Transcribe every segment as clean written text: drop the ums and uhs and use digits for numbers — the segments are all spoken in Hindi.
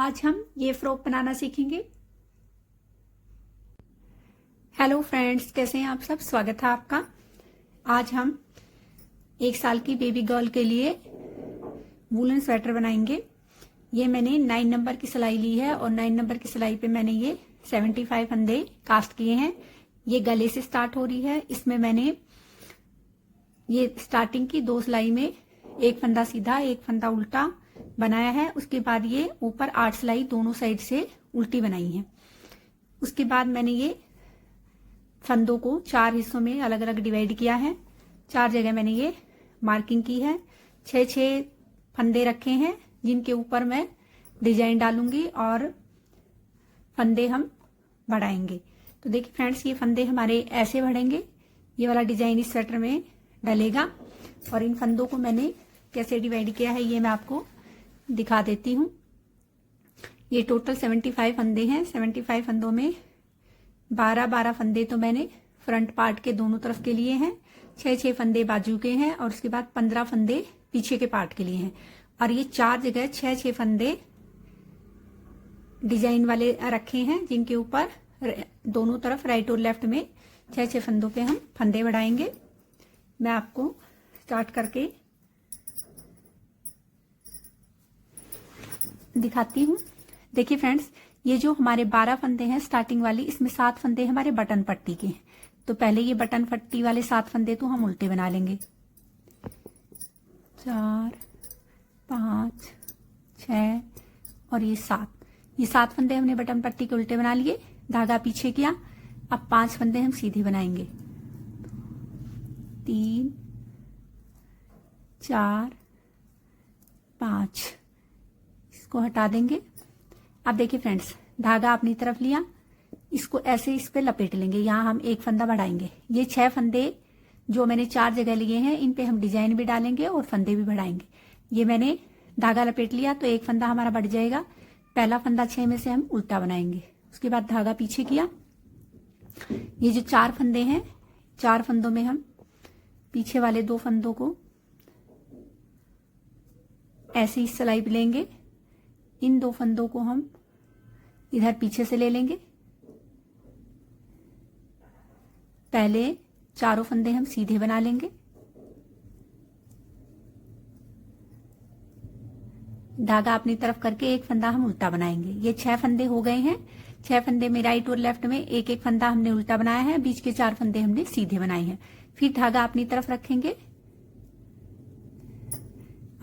आज हम ये फ्रॉक बनाना सीखेंगे। हेलो फ्रेंड्स, कैसे हैं आप सब। स्वागत है आपका। आज हम 1 साल की बेबी गर्ल के लिए वूलन स्वेटर बनाएंगे। ये मैंने 9 नंबर की सिलाई ली है और 9 नंबर की सिलाई पे मैंने ये 75 फंदे कास्ट किए हैं। ये गले से स्टार्ट हो रही है। इसमें मैंने ये स्टार्टिंग की 2 सिलाई में एक फंदा सीधा एक फंदा उल्टा बनाया है। उसके बाद ये ऊपर 8 सिलाई दोनों साइड से उल्टी बनाई है। उसके बाद मैंने ये फंदों को 4 हिस्सों में अलग अलग डिवाइड किया है। 4 जगह मैंने ये मार्किंग की है। 6 फंदे रखे हैं जिनके ऊपर मैं डिजाइन डालूंगी और फंदे हम बढ़ाएंगे। तो देखिए फ्रेंड्स, ये फंदे हमारे ऐसे बढ़ेंगे। ये वाला डिजाइन इस स्वेटर में डलेगा और इन फंदों को मैंने कैसे डिवाइड किया है ये मैं आपको दिखा देती हूँ। ये टोटल 75 फंदे हैं। 75 फंदों में 12 फंदे तो मैंने फ्रंट पार्ट के दोनों तरफ के लिए हैं। 6 फंदे बाजू के हैं और उसके बाद 15 फंदे पीछे के पार्ट के लिए हैं। और ये 4 जगह 6 फंदे डिजाइन वाले रखे हैं जिनके ऊपर दोनों तरफ राइट और लेफ्ट में 6 फंदों पे हम फंदे बढ़ाएंगे। मैं आपको स्टार्ट करके दिखाती हूँ। देखिए फ्रेंड्स, ये जो हमारे 12 फंदे हैं स्टार्टिंग वाली, इसमें 7 फंदे हमारे बटन पट्टी के हैं। तो पहले ये बटन पट्टी वाले 7 फंदे तो हम उल्टे बना लेंगे। 4, 5, 6 और ये 7। ये 7 फंदे हमने बटन पट्टी के उल्टे बना लिए, धागा पीछे किया। अब 5 फंदे हम सीधे बनाएंगे। 3, 4, 5 इसको हटा देंगे। अब देखिए फ्रेंड्स, धागा अपनी तरफ लिया, इसको ऐसे इस पे लपेट लेंगे। यहाँ हम एक फंदा बढ़ाएंगे। ये 6 फंदे जो मैंने 4 जगह लिए हैं इन पे हम डिजाइन भी डालेंगे और फंदे भी बढ़ाएंगे। ये मैंने धागा लपेट लिया तो एक फंदा हमारा बढ़ जाएगा। पहला फंदा 6 में से हम उल्टा बनाएंगे। उसके बाद धागा पीछे किया। ये जो 4 फंदे हैं, 4 फंदों में हम पीछे वाले 2 फंदों को ऐसे ही सिलाई पे लेंगे। इन 2 फंदों को हम इधर पीछे से ले लेंगे। पहले चारों फंदे हम सीधे बना लेंगे। धागा अपनी तरफ करके एक फंदा हम उल्टा बनाएंगे। ये 6 फंदे हो गए हैं। 6 फंदे में राइट और लेफ्ट में एक एक फंदा हमने उल्टा बनाया है। बीच के 4 फंदे हमने सीधे बनाए हैं। फिर धागा अपनी तरफ रखेंगे।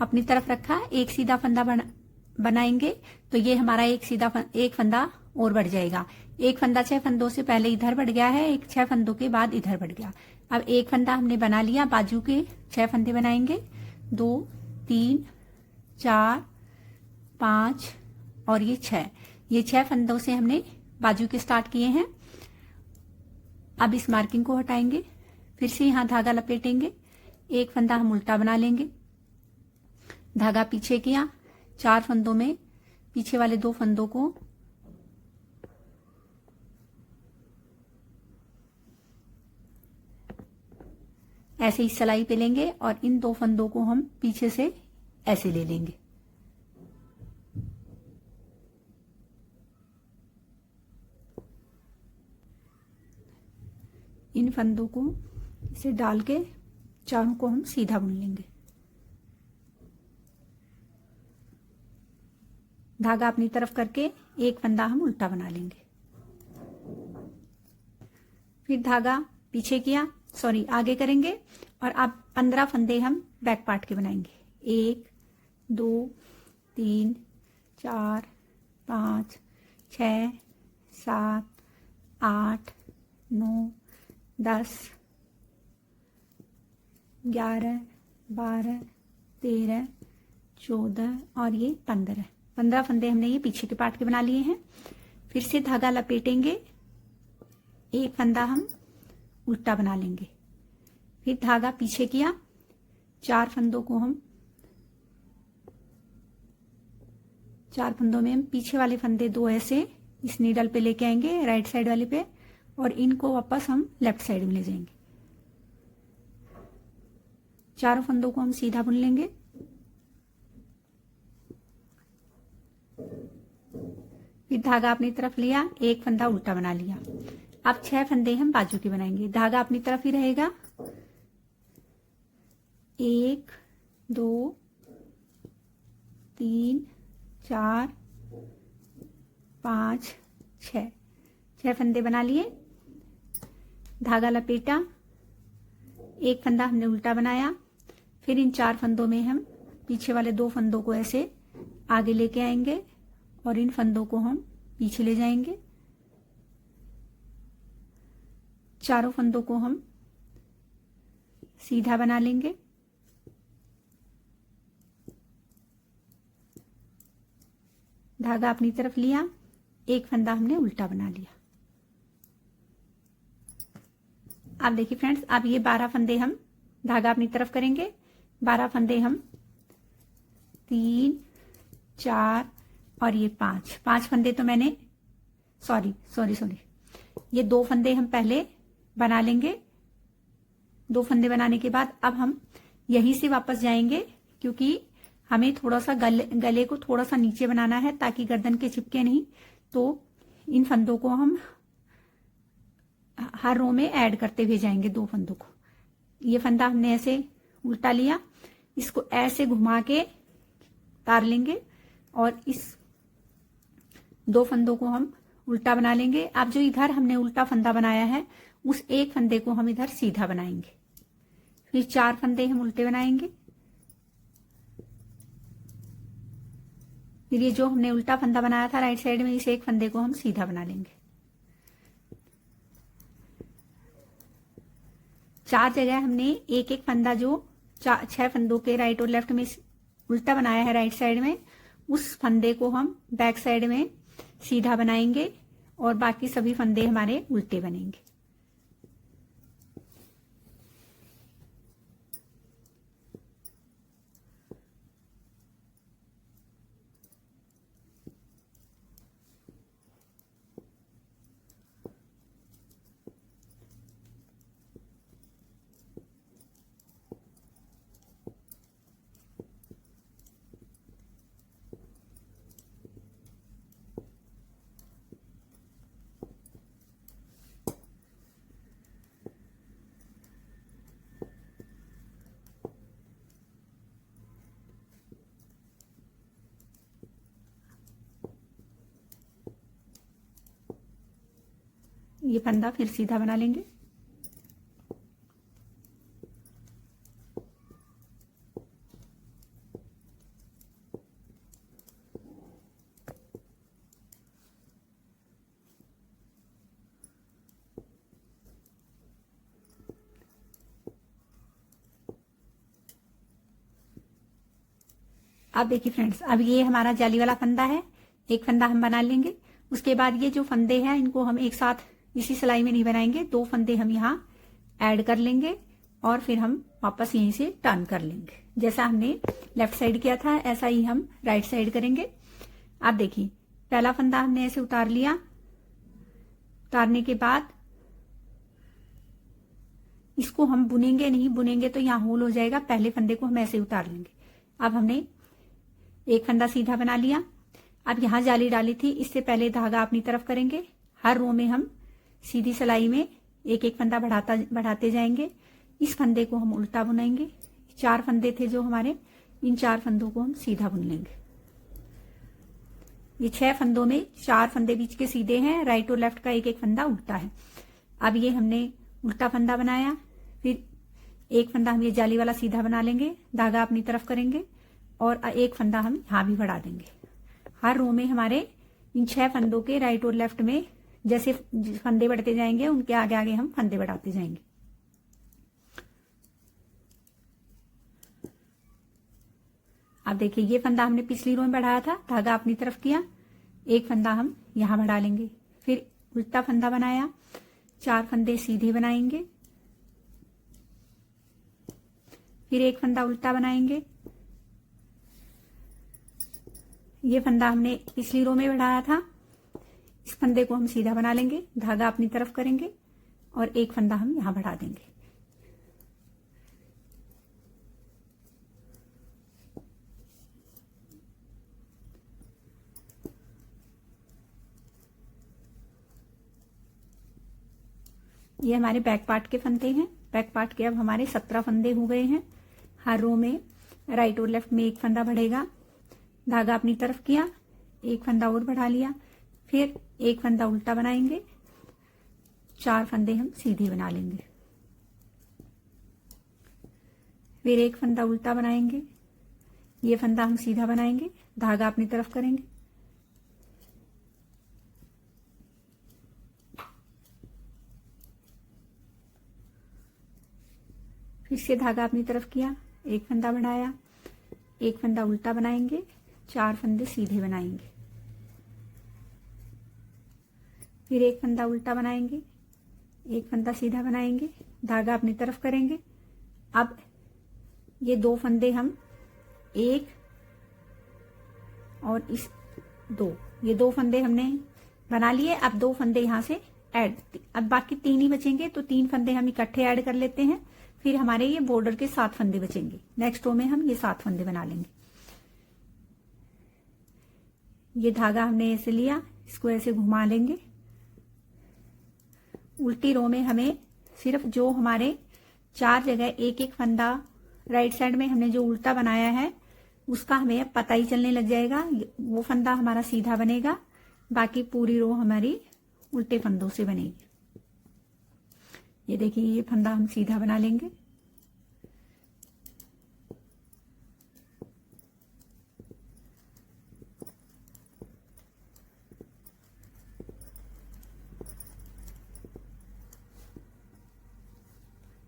अपनी तरफ रखा, एक सीधा फंदा बनाएंगे तो ये हमारा एक फंदा और बढ़ जाएगा। एक फंदा 6 फंदों से पहले इधर बढ़ गया है, एक 6 फंदों के बाद इधर बढ़ गया। अब एक फंदा हमने बना लिया, बाजू के 6 फंदे बनाएंगे। 2, 3, 4, 5 और ये 6। ये 6 फंदों से हमने बाजू के स्टार्ट किए हैं। अब इस मार्किंग को हटाएंगे। फिर से यहां धागा लपेटेंगे। एक फंदा हम उल्टा बना लेंगे। धागा पीछे किया। 4 फंदों में पीछे वाले 2 फंदों को ऐसे ही सिलाई पे लेंगे और इन 2 फंदों को हम पीछे से ऐसे ले लेंगे। इन फंदों को इसे डाल के चारों को हम सीधा बुन लेंगे। धागा अपनी तरफ करके एक फंदा हम उल्टा बना लेंगे। फिर धागा पीछे किया, आगे करेंगे और अब 15 फंदे हम बैक पार्ट के बनाएंगे। 1, 2, 3, 4, 5, 6, 7, 8, 9, 10, 11, 12, 13, 14 और ये 15 फंदे हमने ये पीछे के पार्ट के बना लिए हैं। फिर से धागा लपेटेंगे। एक फंदा हम उल्टा बना लेंगे। फिर धागा पीछे किया। 4 फंदों को हम 4 फंदों में हम पीछे वाले फंदे 2 ऐसे इस नीडल पे लेके आएंगे राइट साइड वाले पे और इनको वापस हम लेफ्ट साइड में ले जाएंगे। चारों फंदों को हम सीधा बुन लेंगे। धागा अपनी तरफ लिया, एक फंदा उल्टा बना लिया। अब 6 फंदे हम बाजू के बनाएंगे। धागा अपनी तरफ ही रहेगा। 1 2 3 4 5 6 फंदे बना लिए। धागा लपेटा, एक फंदा हमने उल्टा बनाया। फिर इन 4 फंदों में हम पीछे वाले 2 फंदों को ऐसे आगे लेके आएंगे और इन फंदों को हम पीछे ले जाएंगे। चारों फंदों को हम सीधा बना लेंगे। धागा अपनी तरफ लिया, एक फंदा हमने उल्टा बना लिया। अब देखिए फ्रेंड्स, अब ये 12 फंदे हम धागा अपनी तरफ करेंगे। 12 फंदे हम 3 4 और ये 5 फंदे तो मैंने सॉरी ये 2 फंदे हम पहले बना लेंगे। 2 फंदे बनाने के बाद अब हम यहीं से वापस जाएंगे, क्योंकि हमें थोड़ा सा गले को थोड़ा सा नीचे बनाना है ताकि गर्दन के चिपके नहीं। तो इन फंदों को हम हर रो में ऐड करते हुए जाएंगे 2 फंदों को। ये फंदा हमने ऐसे उल्टा लिया, इसको ऐसे घुमा के उतार लेंगे और इस 2 फंदों को हम उल्टा बना लेंगे। अब जो इधर हमने उल्टा फंदा बनाया है उस एक फंदे को हम इधर सीधा बनाएंगे। फिर 4 फंदे हम उल्टे बनाएंगे। फिर ये जो हमने उल्टा फंदा बनाया था राइट साइड में, इस एक फंदे को हम सीधा बना लेंगे। 4 जगह हमने एक एक फंदा जो 6 फंदों के राइट और लेफ्ट में उल्टा बनाया है राइट साइड में, उस फंदे को हम बैक साइड में सीधा बनाएंगे और बाकी सभी फंदे हमारे उल्टे बनेंगे। ये फंदा फिर सीधा बना लेंगे। अब देखिए फ्रेंड्स, अब ये हमारा जाली वाला फंदा है, एक फंदा हम बना लेंगे। उसके बाद ये जो फंदे हैं इनको हम एक साथ इसी सिलाई में नहीं बनाएंगे, 2 फंदे हम यहाँ ऐड कर लेंगे और फिर हम वापस यहीं से टर्न कर लेंगे। जैसा हमने लेफ्ट साइड किया था ऐसा ही हम राइट साइड करेंगे। अब देखिए, पहला फंदा हमने ऐसे उतार लिया। उतारने के बाद इसको हम बुनेंगे नहीं, बुनेंगे तो यहाँ होल हो जाएगा। पहले फंदे को हम ऐसे उतार लेंगे। अब हमने एक फंदा सीधा बना लिया। अब यहाँ जाली डाली थी, इससे पहले धागा अपनी तरफ करेंगे। हर रो में हम सीधी सिलाई में एक एक फंदा बढ़ाते जाएंगे। इस फंदे को हम उल्टा बुनेंगे। 4 फंदे थे जो हमारे, इन 4 फंदों को हम सीधा बुन लेंगे। ये 6 फंदों में 4 फंदे बीच के सीधे हैं, राइट और लेफ्ट का एक एक फंदा उल्टा है। अब ये हमने उल्टा फंदा बनाया, फिर एक फंदा हम ये जाली वाला सीधा बना लेंगे, धागा अपनी तरफ करेंगे और एक फंदा हम यहाँ भी बढ़ा देंगे। हर रो में हमारे इन 6 फंदों के राइट और लेफ्ट में जैसे फंदे बढ़ते जाएंगे उनके आगे आगे हम फंदे बढ़ाते जाएंगे। अब देखिए, ये फंदा हमने पिछली रो में बढ़ाया था, धागा अपनी तरफ किया, एक फंदा हम यहां बढ़ा लेंगे। फिर उल्टा फंदा बनाया, 4 फंदे सीधे बनाएंगे, फिर एक फंदा उल्टा बनाएंगे। ये फंदा हमने पिछली रो में बढ़ाया था, इस फंदे को हम सीधा बना लेंगे, धागा अपनी तरफ करेंगे और एक फंदा हम यहां बढ़ा देंगे। ये हमारे बैक पार्ट के फंदे हैं। बैक पार्ट के अब हमारे 17 फंदे हो गए हैं। हर रो में राइट और लेफ्ट में एक फंदा बढ़ेगा। धागा अपनी तरफ किया, एक फंदा और बढ़ा लिया, फिर एक फंदा उल्टा बनाएंगे, 4 फंदे हम सीधे बना लेंगे, फिर एक फंदा उल्टा बनाएंगे, ये फंदा हम सीधा बनाएंगे, धागा अपनी तरफ करेंगे, फिर से धागा अपनी तरफ किया, एक फंदा बढ़ाया, एक फंदा उल्टा बनाएंगे, 4 फंदे सीधे बनाएंगे, फिर एक फंदा उल्टा बनाएंगे, एक फंदा सीधा बनाएंगे, धागा अपनी तरफ करेंगे। अब ये 2 फंदे हम एक और इस 2, ये 2 फंदे हमने बना लिए। अब 2 फंदे यहां से ऐड, अब बाकी 3 ही बचेंगे, तो 3 फंदे हम इकट्ठे ऐड कर लेते हैं। फिर हमारे ये बॉर्डर के 7 फंदे बचेंगे। नेक्स्ट रो में हम ये 7 फंदे बना लेंगे। ये धागा हमने ऐसे लिया, इसको ऐसे घुमा लेंगे। उल्टी रो में हमें सिर्फ जो हमारे 4 जगह एक एक फंदा राइट साइड में हमने जो उल्टा बनाया है उसका हमें पता ही चलने लग जाएगा। वो फंदा हमारा सीधा बनेगा, बाकी पूरी रो हमारी उल्टे फंदों से बनेगी। ये देखिए, ये फंदा हम सीधा बना लेंगे।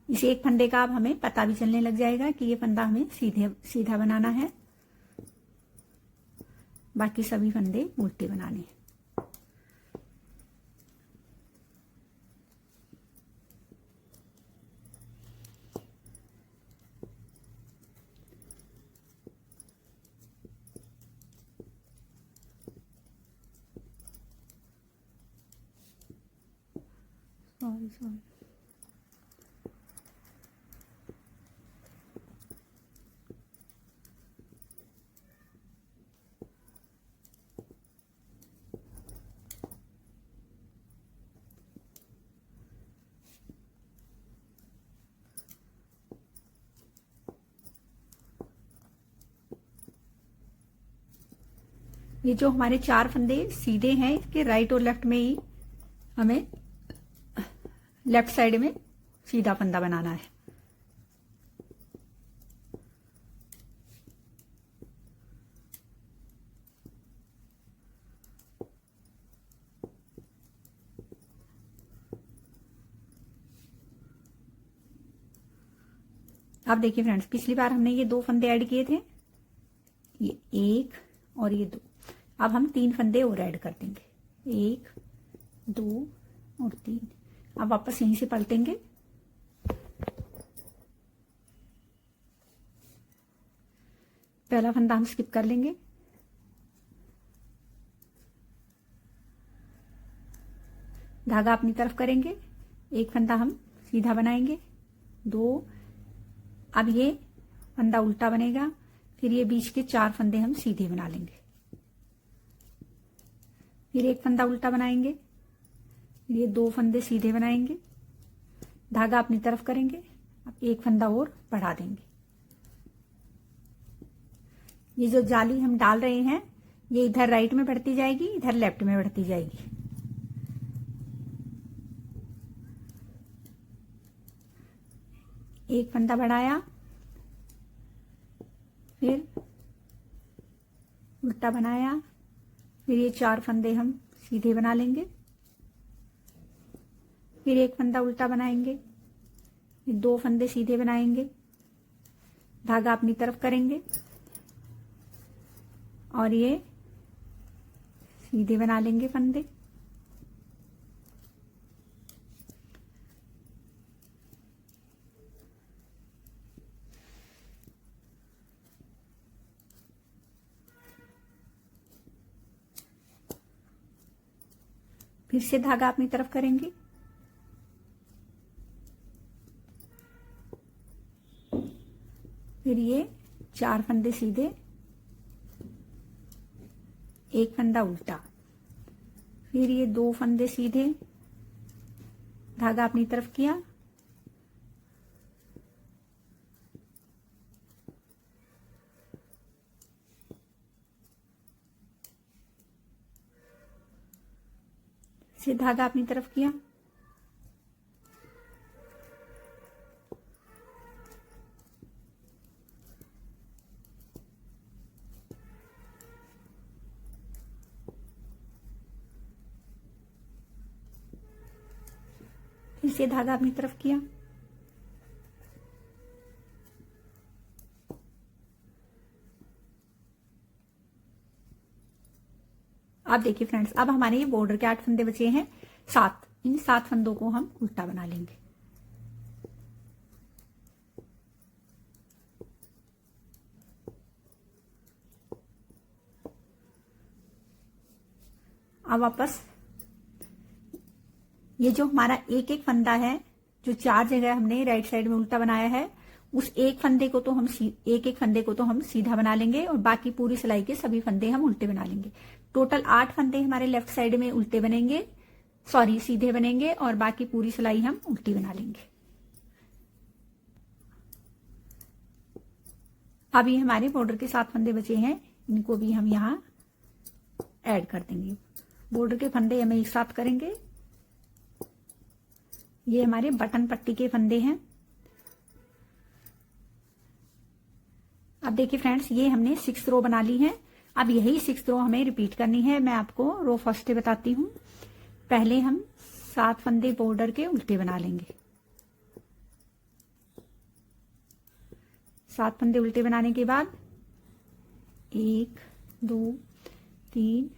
इस एक फंदे का अब हमें पता भी चलने लग जाएगा कि ये फंदा हमें सीधा बनाना है, बाकी सभी फंदे उल्टे बनाने हैं। सॉरी ये जो हमारे 4 फंदे सीधे हैं, इसके राइट और लेफ्ट में ही हमें लेफ्ट साइड में सीधा फंदा बनाना है। अब देखिए फ्रेंड्स, पिछली बार हमने ये 2 फंदे ऐड किए थे, ये 1 और ये 2। अब हम 3 फंदे और ऐड कर देंगे, 1 2 और 3। अब वापस यहीं से पलटेंगे। पहला फंदा हम स्किप कर लेंगे, धागा अपनी तरफ करेंगे, एक फंदा हम सीधा बनाएंगे, 2। अब ये फंदा उल्टा बनेगा, फिर ये बीच के 4 फंदे हम सीधे बना लेंगे, फिर एक फंदा उल्टा बनाएंगे, फिर ये 2 फंदे सीधे बनाएंगे, धागा अपनी तरफ करेंगे, अब एक फंदा और बढ़ा देंगे। ये जो जाली हम डाल रहे हैं ये इधर राइट में बढ़ती जाएगी, इधर लेफ्ट में बढ़ती जाएगी। एक फंदा बढ़ाया, फिर उल्टा बनाया, फिर ये 4 फंदे हम सीधे बना लेंगे, फिर एक फंदा उल्टा बनाएंगे, फिर 2 फंदे सीधे बनाएंगे, धागा अपनी तरफ करेंगे और ये सीधे बना लेंगे फंदे। फिर से धागा अपनी तरफ करेंगे, फिर ये 4 फंदे सीधे, एक फंदा उल्टा, फिर ये 2 फंदे सीधे, धागा अपनी तरफ किया, से धागा अपनी तरफ किया, फिर से धागा अपनी तरफ किया, अब देखिए फ्रेंड्स, अब हमारे ये बॉर्डर के 8 फंदे बचे हैं 7। इन 7 फंदों को हम उल्टा बना लेंगे। अब वापस ये जो हमारा एक एक फंदा है, जो 4 जगह हमने राइट साइड में उल्टा बनाया है, उस एक फंदे को तो हम एक एक फंदे को तो हम सीधा बना लेंगे और बाकी पूरी सिलाई के सभी फंदे हम उल्टे बना लेंगे। टोटल 8 फंदे हमारे लेफ्ट साइड में उल्टे बनेंगे, सॉरी सीधे बनेंगे, और बाकी पूरी सिलाई हम उल्टी बना लेंगे। अब ये हमारे बॉर्डर के 7 फंदे बचे हैं, इनको भी हम यहाँ ऐड कर देंगे। बॉर्डर के फंदे हम एक साथ करेंगे। ये हमारे बटन पट्टी के फंदे हैं। अब देखिए फ्रेंड्स, ये हमने 6 रो बना ली है। अब यही 6 रो हमें रिपीट करनी है। मैं आपको रो फर्स्ट बताती हूँ। पहले हम 7 फंदे बॉर्डर के उल्टे बना लेंगे। 7 फंदे उल्टे बनाने के बाद 1 2 3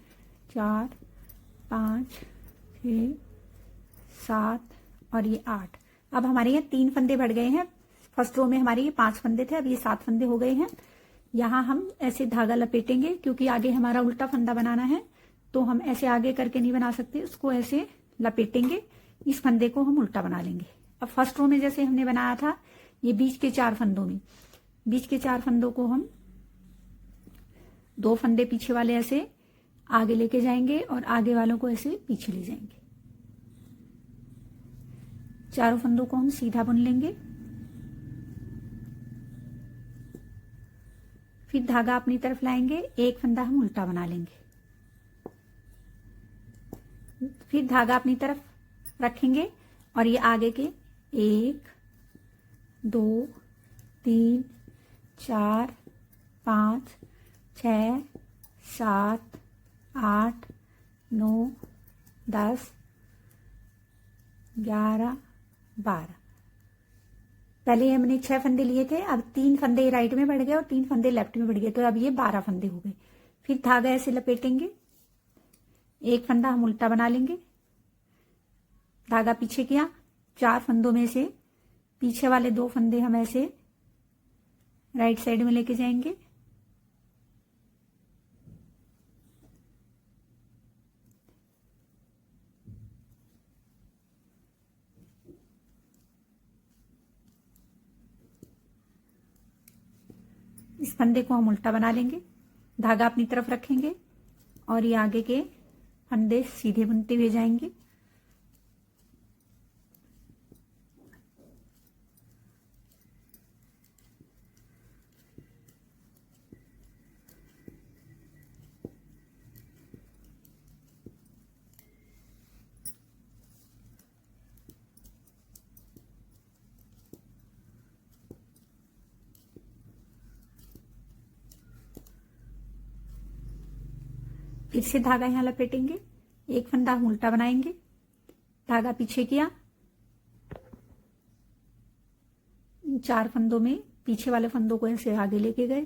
4 5 6 7 और ये 8। अब हमारे यहाँ 3 फंदे बढ़ गए हैं। फर्स्ट रो में हमारे ये 5 फंदे थे, अब ये 7 फंदे हो गए हैं। यहाँ हम ऐसे धागा लपेटेंगे, क्योंकि आगे हमारा उल्टा फंदा बनाना है, तो हम ऐसे आगे करके नहीं बना सकते, उसको ऐसे लपेटेंगे। इस फंदे को हम उल्टा बना लेंगे। अब फर्स्ट रो में जैसे हमने बनाया था, ये बीच के 4 फंदों में, बीच के 4 फंदों को हम 2 फंदे पीछे वाले ऐसे आगे लेके जाएंगे और आगे वालों को ऐसे पीछे ले जाएंगे। चारों फंदों को हम सीधा बुन लेंगे। फिर धागा अपनी तरफ लाएंगे, एक फंदा हम उल्टा बना लेंगे। फिर धागा अपनी तरफ रखेंगे और ये आगे के 1 2 3 4 5 6 7 8 9 10 11 12। पहले हमने 6 फंदे लिए थे, अब 3 फंदे राइट में बढ़ गए और 3 फंदे लेफ्ट में बढ़ गए, तो अब ये 12 फंदे हो गए। फिर धागा ऐसे लपेटेंगे, एक फंदा हम उल्टा बना लेंगे। धागा पीछे किया, 4 फंदों में से पीछे वाले 2 फंदे हम ऐसे राइट साइड में लेके जाएंगे। इस फंदे को हम उल्टा बना लेंगे, धागा अपनी तरफ रखेंगे और ये आगे के फंदे सीधे बुनते हुए जाएंगे। फिर से धागा यहाँ लपेटेंगे, एक फंदा हम उल्टा बनाएंगे, धागा पीछे किया, 4 फंदों में पीछे वाले फंदों को ऐसे आगे लेके गए।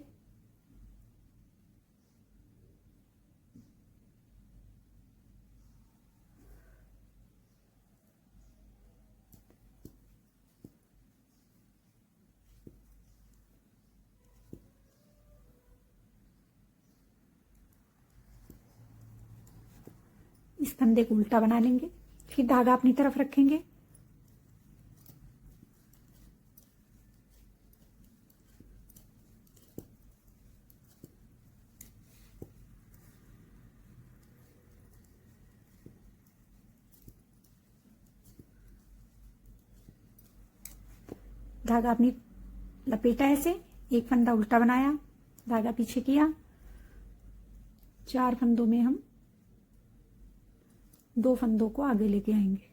इस फंदे को उल्टा बना लेंगे, फिर धागा अपनी तरफ रखेंगे, धागा अपनी लपेटा ऐसे, एक फंदा उल्टा बनाया, धागा पीछे किया, 4 फंदों में हम 2 फंदों को आगे लेके आएंगे।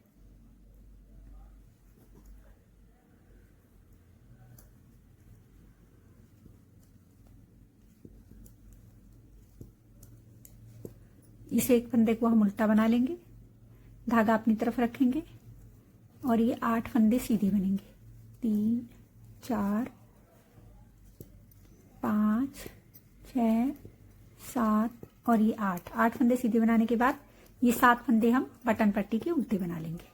इस एक फंदे को हम उल्टा बना लेंगे, धागा अपनी तरफ रखेंगे और ये 8 फंदे सीधे बनेंगे। 3 4 5 6 7 और ये 8 फंदे सीधे बनाने के बाद ये 7 फंदे हम बटन पट्टी के उल्टे बना लेंगे।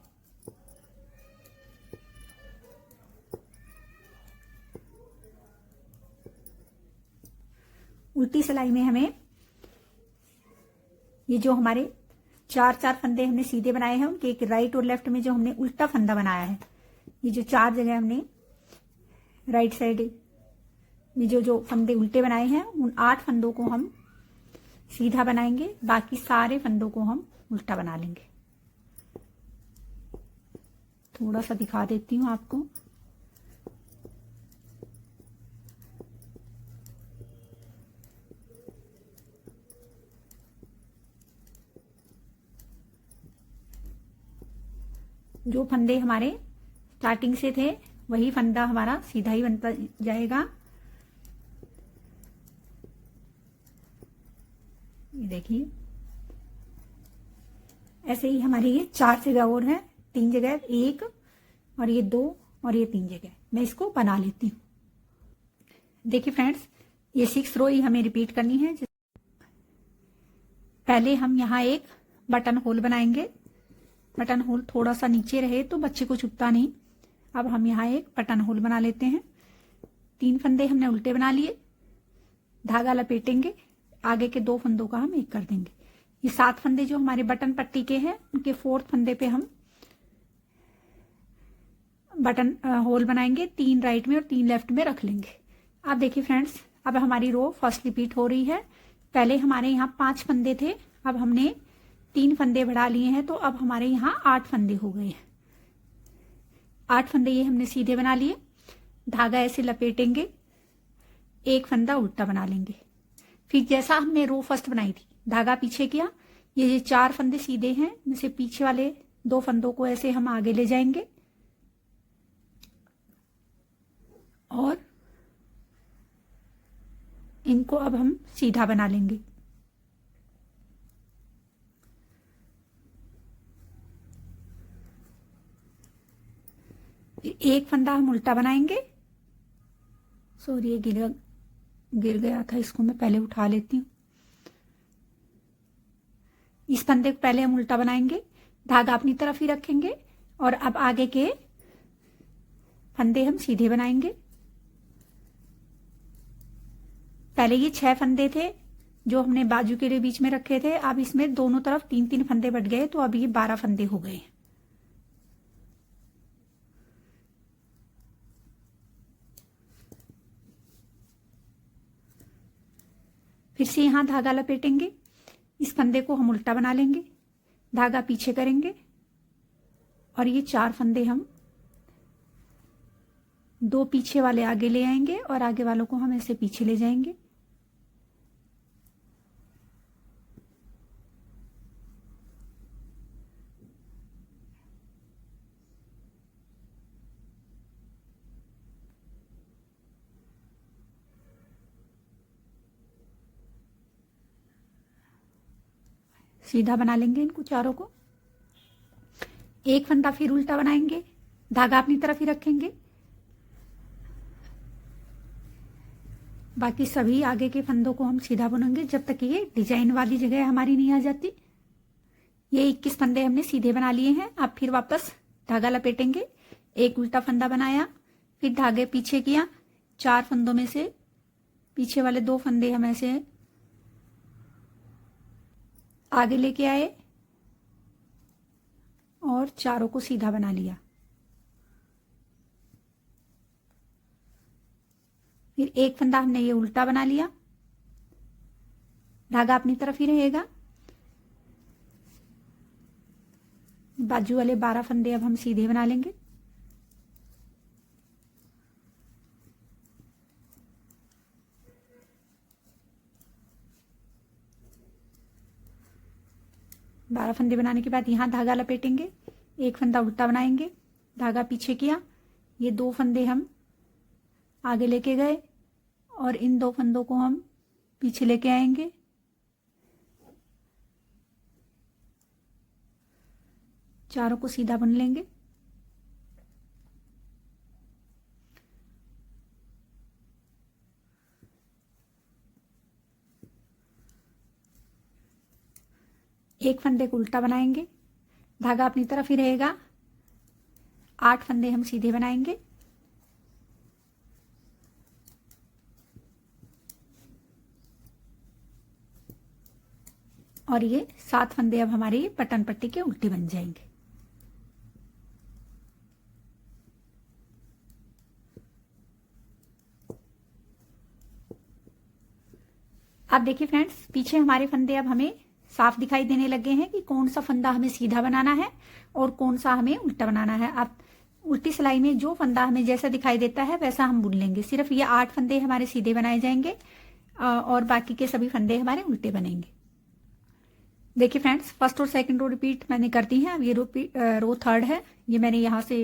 उल्टी सिलाई में हमें ये जो हमारे 4 फंदे हमने सीधे बनाए हैं, उनके एक राइट और लेफ्ट में जो हमने उल्टा फंदा बनाया है, ये जो 4 जगह हमने राइट साइड में जो फंदे उल्टे बनाए हैं, उन 8 फंदों को हम सीधा बनाएंगे, बाकी सारे फंदों को हम उल्टा बना लेंगे। थोड़ा सा दिखा देती हूं आपको। जो फंदे हमारे स्टार्टिंग से थे वही फंदा हमारा सीधा ही बनता जाएगा। ये देखिए, ऐसे ही हमारी ये 4 जगह और है, 3 जगह, 1 और ये 2 और ये 3 जगह मैं इसको बना लेती हूँ। देखिए फ्रेंड्स, ये 6 रो ही हमें रिपीट करनी है। पहले हम यहाँ एक बटन होल बनाएंगे। बटन होल थोड़ा सा नीचे रहे तो बच्चे को चुभता नहीं। अब हम यहाँ एक बटन होल बना लेते हैं। 3 फंदे हमने उल्टे बना लिए, धागा लपेटेंगे, आगे के 2 फंदों का हम एक कर देंगे। ये 7 फंदे जो हमारे बटन पट्टी के हैं, उनके 4th फंदे पे हम बटन होल बनाएंगे, 3 राइट में और 3 लेफ्ट में रख लेंगे। अब देखिए फ्रेंड्स, अब हमारी रो फर्स्ट रिपीट हो रही है। पहले हमारे यहाँ 5 फंदे थे, अब हमने 3 फंदे बढ़ा लिए हैं, तो अब हमारे यहाँ 8 फंदे हो गए हैं। 8 फंदे ये हमने सीधे बना लिए, धागा ऐसे लपेटेंगे, एक फंदा उल्टा बना लेंगे। फिर जैसा हमने रो फर्स्ट बनाई थी, धागा पीछे किया, ये 4 फंदे सीधे हैं, इनमें से पीछे वाले 2 फंदों को ऐसे हम आगे ले जाएंगे और इनको अब हम सीधा बना लेंगे। एक फंदा हम उल्टा बनाएंगे। सॉरी, ये गिर गया था, इसको मैं पहले उठा लेती हूँ। इस फंदे को पहले हम उल्टा बनाएंगे, धागा अपनी तरफ ही रखेंगे और अब आगे के फंदे हम सीधे बनाएंगे। पहले ये 6 फंदे थे जो हमने बाजू के लिए बीच में रखे थे, अब इसमें दोनों तरफ 3-3 फंदे बढ़ गए, तो अब ये 12 फंदे हो गए। फिर से यहां धागा लपेटेंगे, इस फंदे को हम उल्टा बना लेंगे, धागा पीछे करेंगे और ये 4 फंदे हम 2 पीछे वाले आगे ले आएंगे और आगे वालों को हम ऐसे पीछे ले जाएंगे। सीधा बना लेंगे इनको चारों को। एक फंदा फिर उल्टा बनाएंगे, धागा अपनी तरफ ही रखेंगे, बाकी सभी आगे के फंदों को हम सीधा बुनेंगे जब तक ये डिजाइन वाली जगह हमारी नहीं आ जाती। ये 21 फंदे हमने सीधे बना लिए हैं। अब फिर वापस धागा लपेटेंगे, एक उल्टा फंदा बनाया, फिर धागे पीछे किया, 4 फंदों में से पीछे वाले 2 फंदे हम ऐसे आगे लेके आए और चारों को सीधा बना लिया। फिर एक फंदा हमने ये उल्टा बना लिया, धागा अपनी तरफ ही रहेगा। बाजू वाले 12 फंदे अब हम सीधे बना लेंगे। 12 फंदे बनाने के बाद यहाँ धागा लपेटेंगे, एक फंदा उल्टा बनाएंगे, धागा पीछे किया, ये 2 फंदे हम आगे लेके गए और इन 2 फंदों को हम पीछे लेके आएंगे। चारों को सीधा बुन लेंगे। एक फंदे को उल्टा बनाएंगे, धागा अपनी तरफ ही रहेगा। 8 फंदे हम सीधे बनाएंगे। और ये 7 फंदे अब हमारे बटन पट्टी के उल्टे बन जाएंगे। अब देखिए फ्रेंड्स, पीछे हमारे फंदे अब हमें साफ दिखाई देने लगे हैं कि कौन सा फंदा हमें सीधा बनाना है और कौन सा हमें उल्टा बनाना है। अब उल्टी सिलाई में जो फंदा हमें जैसा दिखाई देता है वैसा हम बुन लेंगे। सिर्फ ये 8 फंदे हमारे सीधे बनाए जाएंगे और बाकी के सभी फंदे हमारे उल्टे बनेंगे। देखिए फ्रेंड्स, फर्स्ट और सेकंड रो रिपीट मैंने कर दी है। अब ये रो थर्ड है। ये मैंने यहाँ से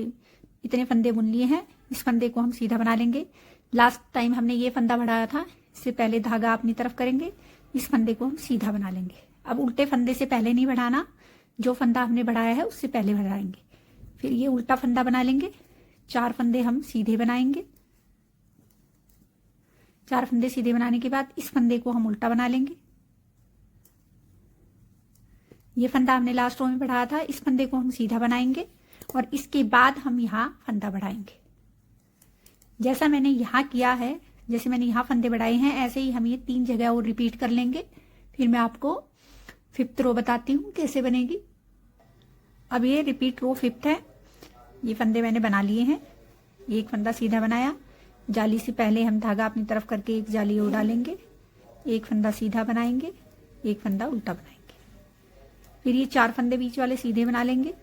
इतने फंदे बुन लिए हैं। इस फंदे को हम सीधा बना लेंगे। लास्ट टाइम हमने ये फंदा बढ़ाया था, इससे पहले धागा अपनी तरफ करेंगे, इस फंदे को हम सीधा बना लेंगे। अब उल्टे फंदे से पहले नहीं बढ़ाना, जो फंदा हमने बढ़ाया है उससे पहले बढ़ाएंगे। फिर ये उल्टा फंदा बना लेंगे। 4 फंदे हम सीधे बनाएंगे। 4 फंदे सीधे बनाने के बाद इस फंदे को हम उल्टा बना लेंगे। ये फंदा हमने लास्ट रो में बढ़ाया था, इस फंदे को हम सीधा बनाएंगे और इसके बाद हम यहाँ फंदा बढ़ाएंगे। जैसा मैंने यहाँ किया है, जैसे मैंने यहाँ फंदे बढ़ाए हैं, ऐसे ही हम ये 3 जगह और रिपीट कर लेंगे। फिर मैं आपको 5th रो बताती हूँ कैसे बनेगी। अब ये रिपीट रो 5th है। ये फंदे मैंने बना लिए हैं। एक फंदा सीधा बनाया, जाली से पहले हम धागा अपनी तरफ करके एक जाली और डालेंगे, एक फंदा सीधा बनाएंगे, एक फंदा उल्टा बनाएंगे। फिर ये 4 फंदे बीच वाले सीधे बना लेंगे,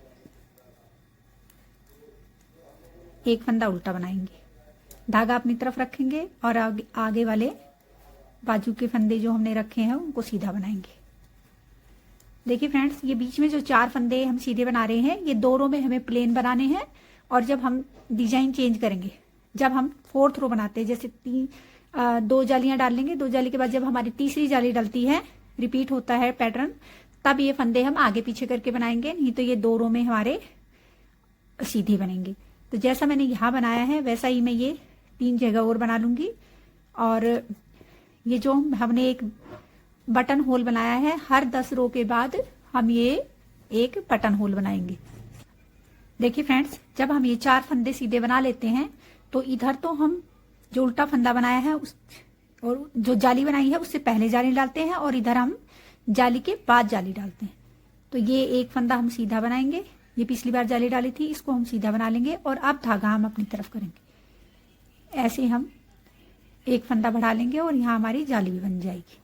एक फंदा उल्टा बनाएंगे, धागा अपनी तरफ रखेंगे और आगे वाले बाजू के फंदे जो हमने रखे हैं उनको सीधा बनाएंगे। देखिए फ्रेंड्स, ये बीच में जो 4 फंदे हम सीधे बना रहे हैं, ये 2 रो में हमें प्लेन बनाने हैं। और जब हम डिजाइन चेंज करेंगे, जब हम 4th रो बनाते हैं, जैसे 2 जालियां डाल लेंगे, 2 जाली के बाद जब हमारी तीसरी जाली डलती है, रिपीट होता है पैटर्न, तब ये फंदे हम आगे पीछे करके बनाएंगे, नहीं तो ये 2 रो में हमारे सीधे बनेंगे। तो जैसा मैंने यहाँ बनाया है वैसा ही मैं ये 3 जगह और बना लूंगी। और ये जो हमने एक बटन होल बनाया है, हर 10 रो के बाद हम ये एक बटन होल बनाएंगे। देखिए फ्रेंड्स, जब हम ये 4 फंदे सीधे बना लेते हैं तो इधर तो हम जो उल्टा फंदा बनाया है और जो जाली बनाई है उससे पहले जाली डालते हैं और इधर हम जाली के बाद जाली डालते हैं। तो ये एक फंदा हम सीधा बनाएंगे, ये पिछली बार जाली डाली थी, इसको हम सीधा बना लेंगे और अब धागा हम अपनी तरफ करेंगे। ऐसे हम एक फंदा बढ़ा लेंगे और यहाँ हमारी जाली भी बन जाएगी।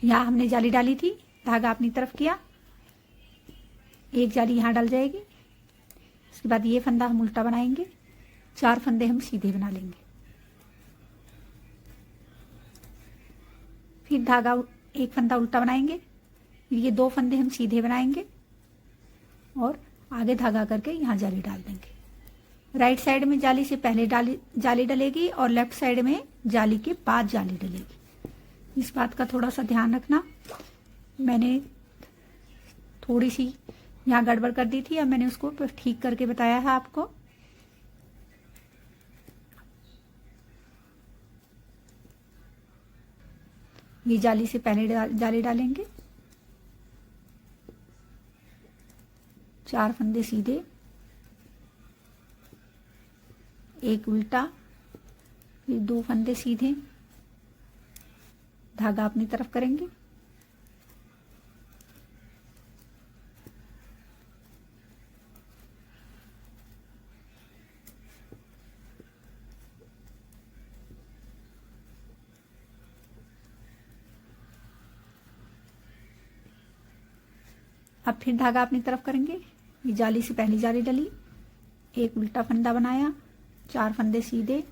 यहाँ हमने जाली डाली थी, धागा अपनी तरफ किया, एक जाली यहाँ डल जाएगी। इसके बाद ये फंदा हम उल्टा बनाएंगे, 4 फंदे हम सीधे बना लेंगे। फिर धागा एक फंदा उल्टा बनाएंगे, फिर ये 2 फंदे हम सीधे बनाएंगे और आगे धागा करके यहाँ जाली डाल देंगे। राइट साइड में जाली से पहले जाली डलेगी और लेफ्ट साइड में जाली के बाद जाली डलेगी। इस बात का थोड़ा सा ध्यान रखना। मैंने थोड़ी सी यहाँ गड़बड़ कर दी थी, अब मैंने उसको ठीक करके बताया है आपको। ये जाली से पहले जाली डालेंगे, 4 फंदे सीधे, एक उल्टा, फिर 2 फंदे सीधे, धागा अपनी तरफ करेंगे, अब फिर धागा अपनी तरफ करेंगे। ये जाली से पहली जाली डली, एक उल्टा फंदा बनाया, 4 फंदे सीधे,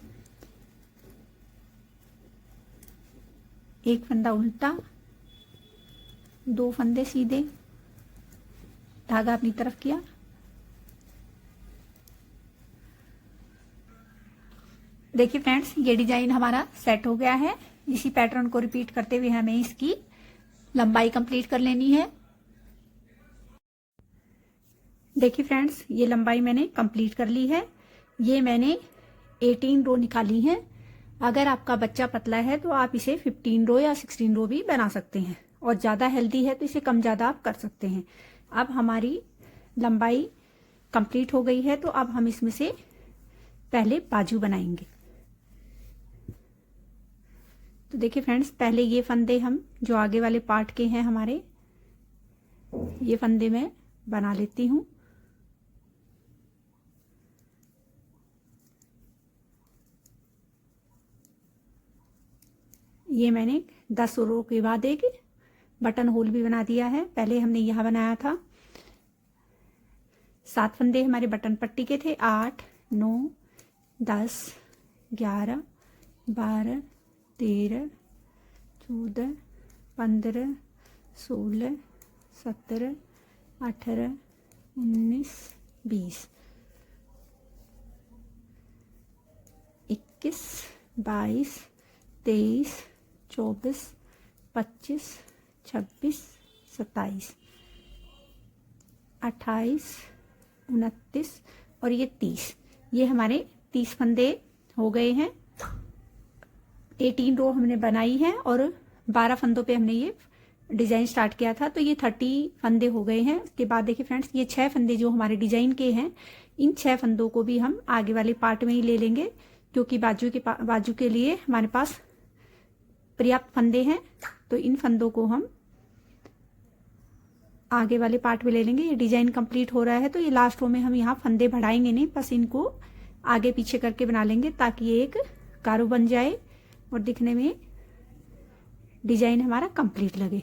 एक फंदा उल्टा, 2 फंदे सीधे, धागा अपनी तरफ किया, देखिए फ्रेंड्स ये डिजाइन हमारा सेट हो गया है। इसी पैटर्न को रिपीट करते हुए हमें इसकी लंबाई कंप्लीट कर लेनी है। देखिए फ्रेंड्स ये लंबाई मैंने कंप्लीट कर ली है। ये मैंने 18 रो निकाली है। अगर आपका बच्चा पतला है तो आप इसे 15 रो या 16 रो भी बना सकते हैं, और ज्यादा हेल्दी है तो इसे कम ज्यादा आप कर सकते हैं। अब हमारी लंबाई कंप्लीट हो गई है, तो अब हम इसमें से पहले बाजू बनाएंगे। तो देखिए फ्रेंड्स पहले ये फंदे हम जो आगे वाले पार्ट के हैं हमारे, ये फंदे मैं बना लेती हूँ। ये मैंने 10 रो के बाद एक बटन होल भी बना दिया है। पहले हमने यहां बनाया था। 7 फंदे हमारे बटन पट्टी के थे, 8, 9, 10, 11, 12, 13, 14, 15, 16, 17, 18, 19, 20, 21, 22, 23, 24, 25, 26, 27, 28, 29 और ये 30। ये हमारे 30 फंदे हो गए हैं। 18 रो हमने बनाई है और 12 फंदों पे हमने ये डिजाइन स्टार्ट किया था, तो ये 30 फंदे हो गए हैं। उसके बाद देखिए फ्रेंड्स ये 6 फंदे जो हमारे डिजाइन के हैं, इन 6 फंदों को भी हम आगे वाले पार्ट में ही ले लेंगे, क्योंकि बाजू के लिए हमारे पास पर्याप्त फंदे हैं। तो इन फंदों को हम आगे वाले पार्ट में ले लेंगे। ये डिजाइन कंप्लीट हो रहा है, तो ये लास्ट रो में हम यहाँ फंदे बढ़ाएंगे नहीं, बस इनको आगे पीछे करके बना लेंगे ताकि ये एक कारो बन जाए और दिखने में डिजाइन हमारा कंप्लीट लगे।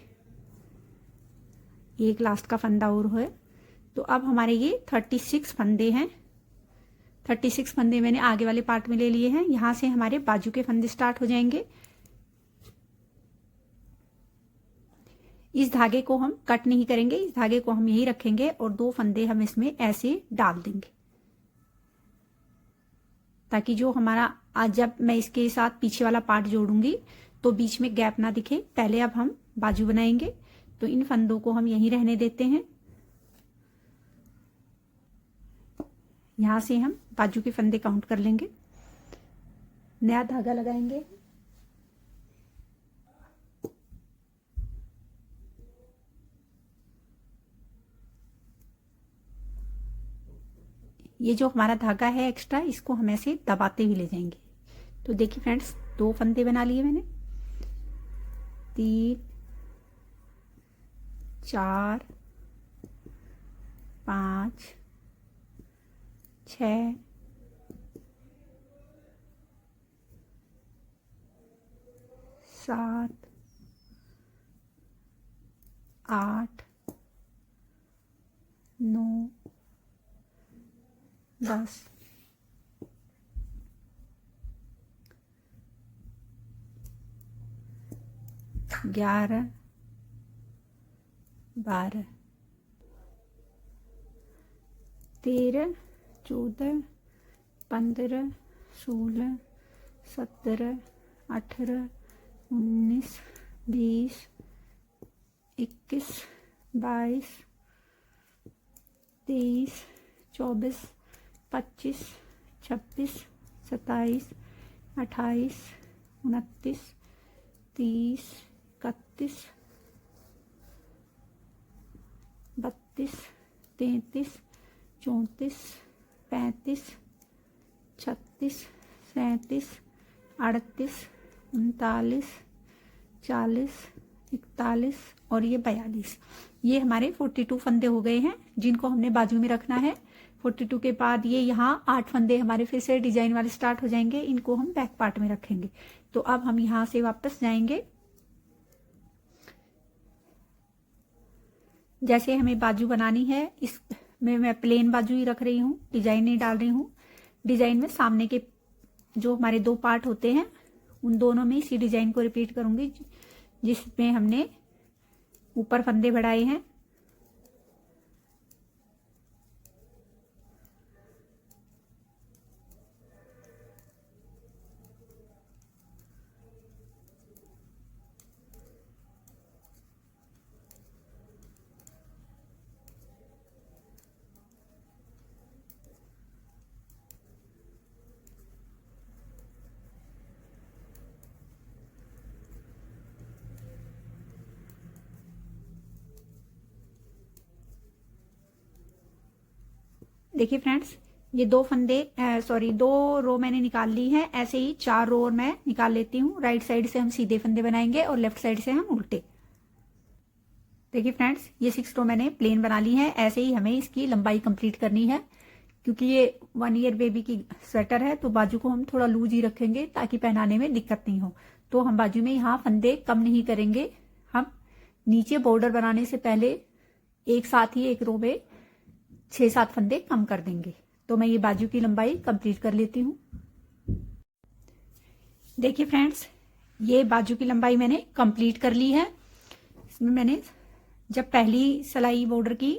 एक लास्ट का फंदा और है। तो अब हमारे ये 36 फंदे हैं। 36 फंदे मैंने आगे वाले पार्ट में ले लिए हैं। यहां से हमारे बाजू के फंदे स्टार्ट हो जाएंगे। इस धागे को हम कट नहीं करेंगे, इस धागे को हम यही रखेंगे और 2 फंदे हम इसमें ऐसे डाल देंगे, ताकि जो हमारा आज जब मैं इसके साथ पीछे वाला पार्ट जोड़ूंगी तो बीच में गैप ना दिखे। पहले अब हम बाजू बनाएंगे, तो इन फंदों को हम यहीं रहने देते हैं। यहां से हम बाजू के फंदे काउंट कर लेंगे, नया धागा लगाएंगे। ये जो हमारा धागा है एक्स्ट्रा, इसको हम ऐसे दबाते हुए ले जाएंगे। तो देखिए फ्रेंड्स 2 फंदे बना लिए मैंने, 3, 4, 5, 6, 7, 8, 9, 10, 11, 12, 13, 14, 15, 16, 17, 18, 19, 20, 21, 22, 23, 24, 25, 26, 27, 28, 29, 30, 31, 32, 33, 34, 35, 36, 37, 38, 39, 40, 41 और ये 42। ये हमारे 42 फंदे हो गए हैं, जिनको हमने बाजू में रखना है। 42 के बाद ये यहाँ 8 फंदे हमारे फिर से डिजाइन वाले स्टार्ट हो जाएंगे, इनको हम बैक पार्ट में रखेंगे। तो अब हम यहाँ से वापस जाएंगे। जैसे हमें बाजू बनानी है, इस में मैं प्लेन बाजू ही रख रही हूँ, डिजाइन नहीं डाल रही हूँ। डिजाइन में सामने के जो हमारे दो पार्ट होते हैं उन दोनों में इसी डिजाइन को रिपीट करूंगी जिसमें हमने ऊपर फंदे बढ़ाए हैं। देखिए फ्रेंड्स, ये दो फंदे दो रो मैंने निकाल ली है। ऐसे ही 4 रो मैं निकाल लेती हूँ। राइट साइड से हम सीधे फंदे बनाएंगे और लेफ्ट साइड से हम उल्टे। देखिए फ्रेंड्स, ये 6 रो मैंने प्लेन बना ली है। ऐसे ही हमें इसकी लंबाई कंप्लीट करनी है। क्योंकि ये 1 ईयर बेबी की स्वेटर है तो बाजू को हम थोड़ा लूज ही रखेंगे ताकि पहनाने में दिक्कत नहीं हो। तो हम बाजू में यहाँ फंदे कम नहीं करेंगे। हम नीचे बॉर्डर बनाने से पहले एक साथ ही एक रो में 6-7 फंदे कम कर देंगे। तो मैं ये बाजू की लंबाई कंप्लीट कर लेती हूँ। देखिए फ्रेंड्स, ये बाजू की लंबाई मैंने कंप्लीट कर ली है। इसमें मैंने जब पहली सिलाई बॉर्डर की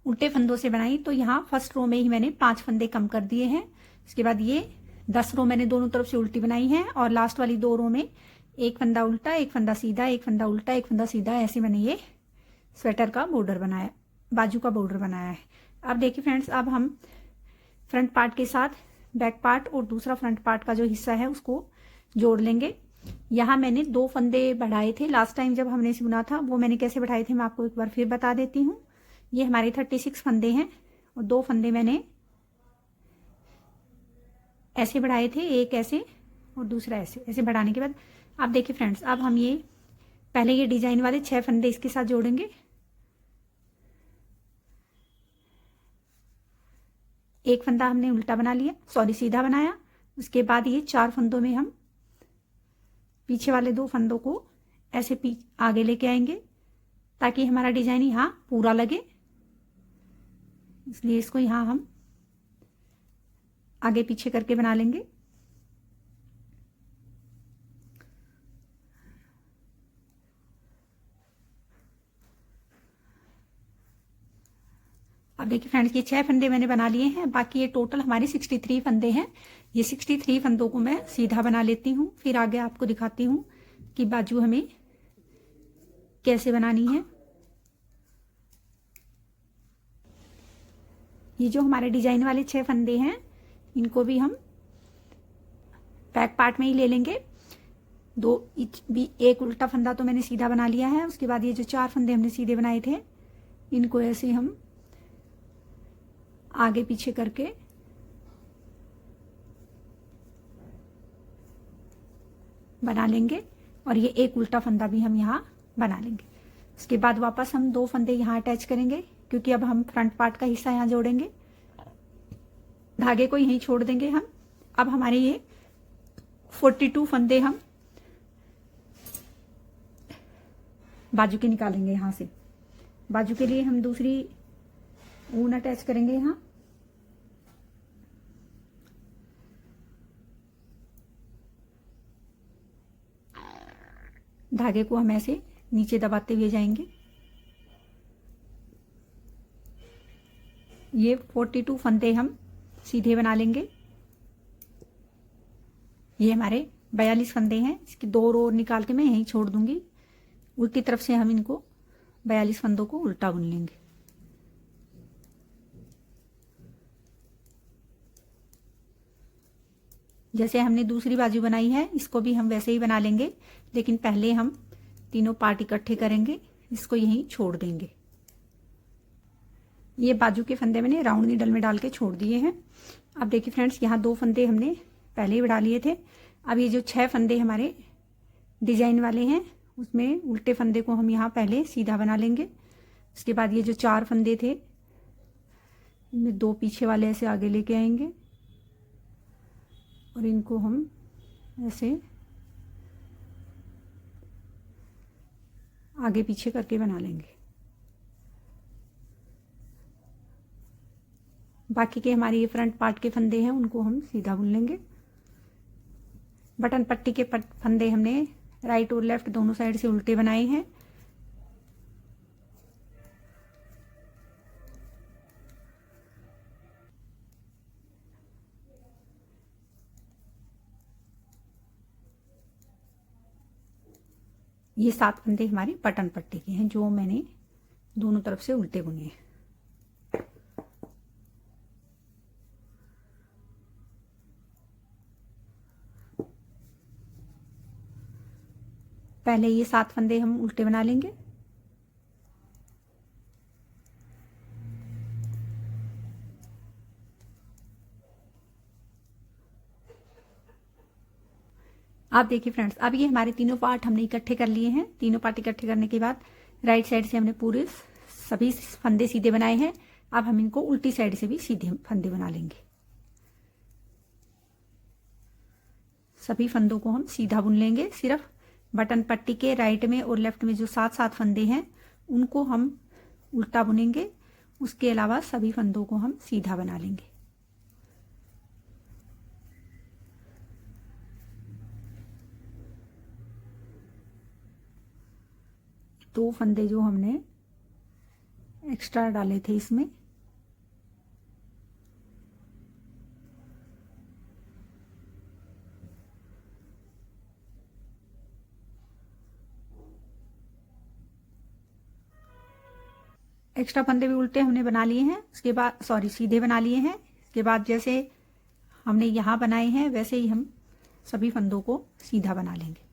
उल्टे फंदों से बनाई तो यहाँ फर्स्ट रो में ही मैंने 5 फंदे कम कर दिए हैं। इसके बाद ये 10 रो मैंने दोनों तरफ से उल्टी बनाई है और लास्ट वाली 2 रो में एक फंदा उल्टा, एक फंदा सीधा, एक फंदा उल्टा, एक फंदा सीधा, ऐसे मैंने ये स्वेटर का बॉर्डर बनाया, बाजू का बॉर्डर बनाया है। अब देखिए फ्रेंड्स, अब हम फ्रंट पार्ट के साथ बैक पार्ट और दूसरा फ्रंट पार्ट का जो हिस्सा है उसको जोड़ लेंगे। यहाँ मैंने 2 फंदे बढ़ाए थे लास्ट टाइम जब हमने इसे बुना था। वो मैंने कैसे बढ़ाए थे मैं आपको एक बार फिर बता देती हूँ। ये हमारे 36 फंदे हैं और 2 फंदे मैंने ऐसे बढ़ाए थे, एक ऐसे और दूसरा ऐसे। ऐसे बढ़ाने के बाद अब देखिए फ्रेंड्स, अब हम ये पहले ये डिजाइन वाले 6 फंदे इसके साथ जोड़ेंगे। एक फंदा हमने उल्टा बना लिया, सीधा बनाया। उसके बाद ये 4 फंदों में हम पीछे वाले 2 फंदों को ऐसे आगे लेके आएंगे ताकि हमारा डिजाइन यहाँ पूरा लगे। इसलिए इसको यहाँ हम आगे पीछे करके बना लेंगे। अब देखिए फ्रेंड्स, ये 6 फंदे मैंने बना लिए हैं। बाकी ये टोटल हमारे 63 फंदे हैं। ये 63 फंदों को मैं सीधा बना लेती हूँ, फिर आगे आपको दिखाती हूँ कि बाजू हमें कैसे बनानी है। ये जो हमारे डिजाइन वाले 6 फंदे हैं इनको भी हम बैक पार्ट में ही ले लेंगे। एक उल्टा फंदा तो मैंने सीधा बना लिया है। उसके बाद ये जो 4 फंदे हमने सीधे बनाए थे इनको ऐसे हम आगे पीछे करके बना लेंगे और ये एक उल्टा फंदा भी हम यहाँ बना लेंगे। उसके बाद वापस हम 2 फंदे यहाँ अटैच करेंगे क्योंकि अब हम फ्रंट पार्ट का हिस्सा यहाँ जोड़ेंगे। धागे को यहीं छोड़ देंगे हम। अब हमारे ये 42 फंदे हम बाजू के निकालेंगे। यहाँ से बाजू के लिए हम दूसरी ऊन अटैच करेंगे। यहाँ धागे को हम ऐसे नीचे दबाते हुए जाएंगे। ये 42 फंदे हम सीधे बना लेंगे। ये हमारे 42 फंदे हैं। इसकी 2 रो निकाल के मैं यहीं छोड़ दूंगी। उल्टी तरफ से हम इनको 42 फंदों को उल्टा बुन लेंगे। जैसे हमने दूसरी बाजू बनाई है इसको भी हम वैसे ही बना लेंगे, लेकिन पहले हम तीनों पार्ट इकट्ठे करेंगे। इसको यहीं छोड़ देंगे। ये बाजू के फंदे मैंने राउंड नीडल में डाल के छोड़ दिए हैं। अब देखिए फ्रेंड्स, यहाँ 2 फंदे हमने पहले ही बढ़ा लिए थे। अब ये जो 6 फंदे हमारे डिजाइन वाले हैं उसमें उल्टे फंदे को हम यहाँ पहले सीधा बना लेंगे। उसके बाद ये जो 4 फंदे थे इनमें 2 पीछे वाले ऐसे आगे लेके आएंगे और इनको हम ऐसे आगे पीछे करके बना लेंगे। बाकी के हमारे ये फ्रंट पार्ट के फंदे हैं उनको हम सीधा बुन लेंगे। बटन पट्टी के फंदे हमने राइट और लेफ्ट दोनों साइड से उल्टे बनाए हैं। ये 7 फंदे हमारे बटन पट्टी के हैं जो मैंने दोनों तरफ से उल्टे बुने हैं। पहले ये 7 फंदे हम उल्टे बना लेंगे। आप देखिए फ्रेंड्स, अब ये हमारे तीनों पार्ट हमने इकट्ठे कर लिए हैं। तीनों पार्ट इकट्ठे करने के बाद राइट साइड से हमने पूरे सभी फंदे सीधे बनाए हैं। अब हम इनको उल्टी साइड से भी सीधे फंदे बना लेंगे। सभी फंदों को हम सीधा बुन लेंगे। सिर्फ बटन पट्टी के राइट में और लेफ्ट में जो 7 फंदे हैं उनको हम उल्टा बुनेंगे। उसके अलावा सभी फंदों को हम सीधा बना लेंगे। दो फंदे जो हमने एक्स्ट्रा डाले थे इसमें, एक्स्ट्रा फंदे भी उल्टे हमने बना लिए हैं। उसके बाद सीधे बना लिए हैं। इसके बाद जैसे हमने यहां बनाए हैं वैसे ही हम सभी फंदों को सीधा बना लेंगे।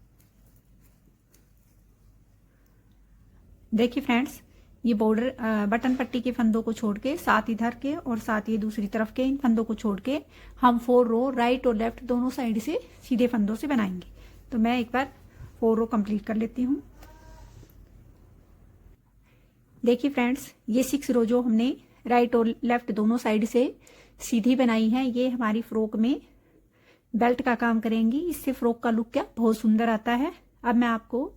देखिए फ्रेंड्स, ये बॉर्डर बटन पट्टी के फंदों को छोड़ के 7 इधर के और 7 ये दूसरी तरफ के इन फंदों को छोड़ के हम 4 रो राइट और लेफ्ट दोनों साइड से सीधे फंदों से बनाएंगे। तो मैं एक बार 4 रो कंप्लीट कर लेती हूँ। देखिए फ्रेंड्स, ये 6 रो जो हमने राइट और लेफ्ट दोनों साइड से सीधी बनाई है, ये हमारी फ्रॉक में बेल्ट का काम करेंगी। इससे फ्रॉक का लुक क्या बहुत सुंदर आता है। अब मैं आपको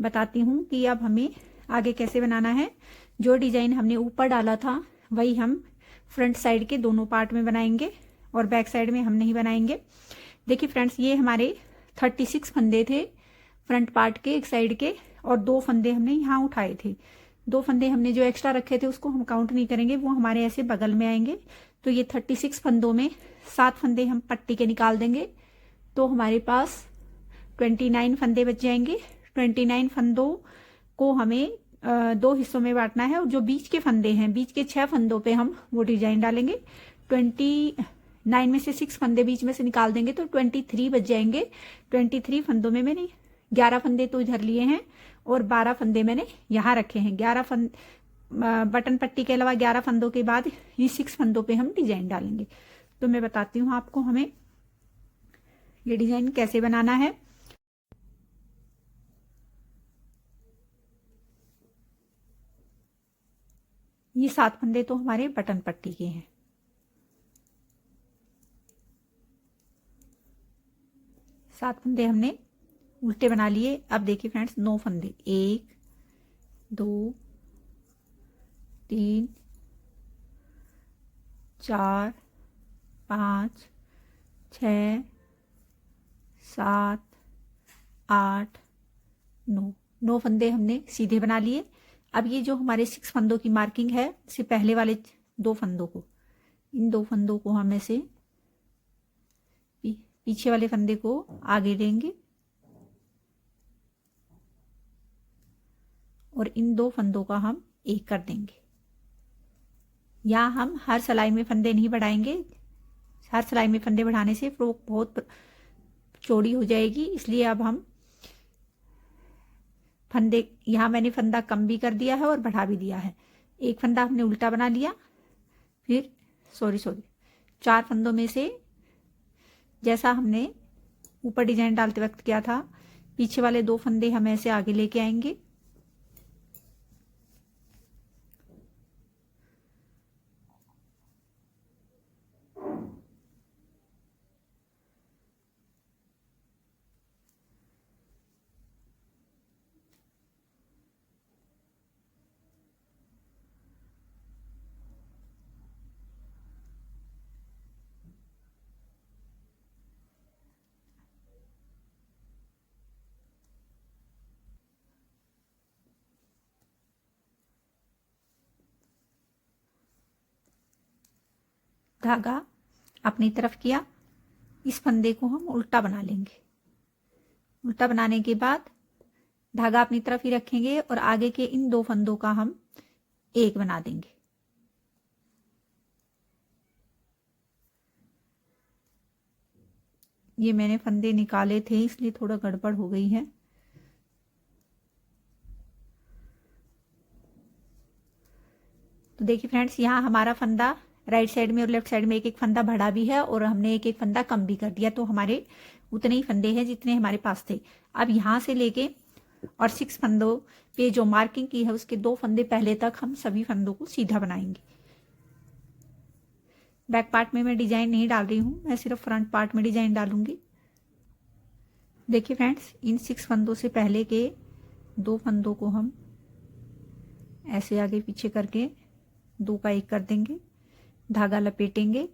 बताती हूँ कि अब हमें आगे कैसे बनाना है। जो डिजाइन हमने ऊपर डाला था वही हम फ्रंट साइड के दोनों पार्ट में बनाएंगे और बैक साइड में हम नहीं बनाएंगे। देखिए फ्रेंड्स, ये हमारे 36 फंदे थे फ्रंट पार्ट के एक साइड के, और 2 फंदे हमने यहाँ उठाए थे। 2 फंदे हमने जो एक्स्ट्रा रखे थे उसको हम काउंट नहीं करेंगे, वो हमारे ऐसे बगल में आएंगे। तो ये 36 फंदों में 7 फंदे हम पट्टी के निकाल देंगे, तो हमारे पास 29 फंदे बच जाएंगे। 29 फंदों को हमें 2 हिस्सों में बांटना है, और जो बीच के फंदे हैं, बीच के 6 फंदों पे हम वो डिजाइन डालेंगे। 29 में से 6 फंदे बीच में से निकाल देंगे तो 23 बच जाएंगे। 23 फंदों में मैंने 11 फंदे तो इधर लिए हैं और 12 फंदे मैंने यहाँ रखे हैं। 11 बटन पट्टी के अलावा 11 फंदों के बाद ये 6 फंदों पे हम डिजाइन डालेंगे। तो मैं बताती हूँ आपको हमें ये डिजाइन कैसे बनाना है। ये 7 फंदे तो हमारे बटन पट्टी के हैं। 7 फंदे हमने उल्टे बना लिए। अब देखिए फ्रेंड्स, 9 फंदे, 1 2 3 4 5 6 7 8 9 फंदे हमने सीधे बना लिए। अब ये जो हमारे 6 फंदों की मार्किंग है, इससे पहले वाले 2 फंदों को, इन 2 फंदों को हम ऐसे पीछे वाले फंदे को आगे लेंगे और इन 2 फंदों का हम एक कर देंगे। यहाँ हम हर सिलाई में फंदे नहीं बढ़ाएंगे। हर सिलाई में फंदे बढ़ाने से फ्रॉक बहुत चौड़ी हो जाएगी, इसलिए अब हम फंदे, यहाँ मैंने फंदा कम भी कर दिया है और बढ़ा भी दिया है। एक फंदा हमने उल्टा बना लिया, फिर 4 फंदों में से जैसा हमने ऊपर डिजाइन डालते वक्त किया था, पीछे वाले 2 फंदे हम ऐसे आगे लेके आएंगे। धागा अपनी तरफ किया, इस फंदे को हम उल्टा बना लेंगे। उल्टा बनाने के बाद धागा अपनी तरफ ही रखेंगे और आगे के इन 2 फंदों का हम एक बना देंगे। ये मैंने फंदे निकाले थे इसलिए थोड़ा गड़बड़ हो गई है। तो देखिए फ्रेंड्स, यहाँ हमारा फंदा राइट साइड में और लेफ्ट साइड में एक एक फंदा बढ़ा भी है और हमने एक एक फंदा कम भी कर दिया, तो हमारे उतने ही फंदे हैं जितने हमारे पास थे। अब यहाँ से लेके और 6 फंदों पे जो मार्किंग की है उसके 2 फंदे पहले तक हम सभी फंदों को सीधा बनाएंगे। बैक पार्ट में मैं डिजाइन नहीं डाल रही हूँ, मैं सिर्फ फ्रंट पार्ट में डिजाइन डालूंगी। देखिए फ्रेंड्स, इन 6 फंदों से पहले के 2 फंदों को हम ऐसे आगे पीछे करके 2 का 1 कर देंगे, धागा लपेटेंगे,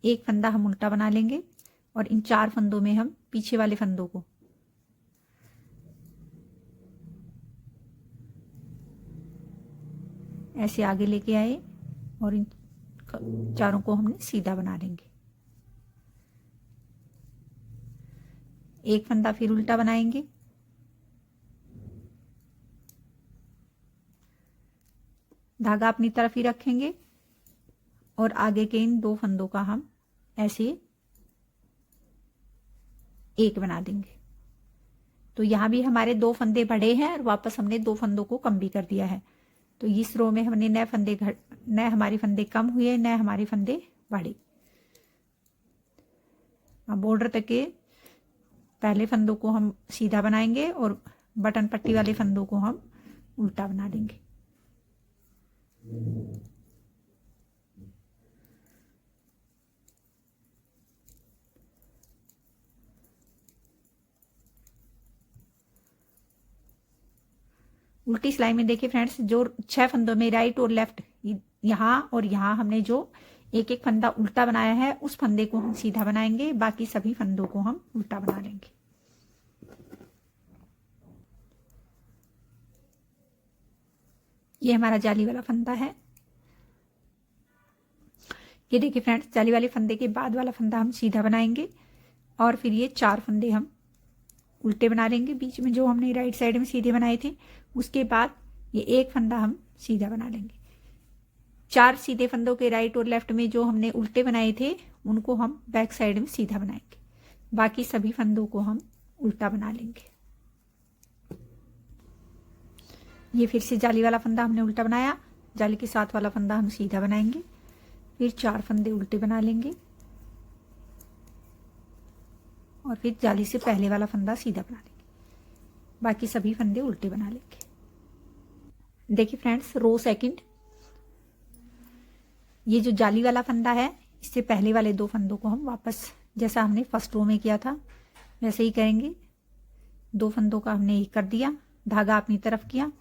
एक फंदा हम उल्टा बना लेंगे और इन 4 फंदों में हम पीछे वाले फंदों को ऐसे आगे लेके आए और इन चारों को हमने सीधा बना लेंगे। एक फंदा फिर उल्टा बनाएंगे, धागा अपनी तरफ ही रखेंगे और आगे के इन 2 फंदों का हम ऐसे एक बना देंगे। तो यहां भी हमारे 2 फंदे बढ़े हैं और वापस हमने 2 फंदों को कम भी कर दिया है। तो इस रो में हमने नए हमारे फंदे कम हुए, नए हमारे फंदे बढ़े। अब बॉर्डर तक के पहले फंदों को हम सीधा बनाएंगे और बटन पट्टी वाले फंदों को हम उल्टा बना देंगे। उल्टी सिलाई में देखिए फ्रेंड्स, जो 6 फंदों में राइट और लेफ्ट यहाँ और यहाँ हमने जो एक एक फंदा उल्टा बनाया है उस फंदे को हम सीधा बनाएंगे, बाकी सभी फंदों को हम उल्टा बना लेंगे। ये हमारा जाली वाला फंदा है। ये देखिए फ्रेंड्स, जाली वाले फंदे के बाद वाला फंदा हम सीधा बनाएंगे और फिर ये 4 फंदे हम उल्टे बना लेंगे। बीच में जो हमने राइट साइड में सीधे बनाए थे उसके बाद ये एक फंदा हम सीधा बना लेंगे। 4 सीधे फंदों के राइट और लेफ्ट में जो हमने उल्टे बनाए थे उनको हम बैक साइड में सीधा बनाएंगे, बाकी सभी फंदों को हम उल्टा बना लेंगे। ये फिर से जाली वाला फंदा हमने उल्टा बनाया, जाली के साथ वाला फंदा हम सीधा बनाएंगे, फिर 4 फंदे उल्टे बना लेंगे और फिर जाली से पहले वाला फंदा सीधा बना लेंगे, बाकी सभी फंदे उल्टे बना लेंगे। देखिए फ्रेंड्स, रो सेकंड, ये जो जाली वाला फंदा है इससे पहले वाले 2 फंदों को हम वापस जैसा हमने फर्स्ट रो में किया था वैसे ही करेंगे। 2 फंदों का हमने एक कर दिया, धागा अपनी तरफ किया,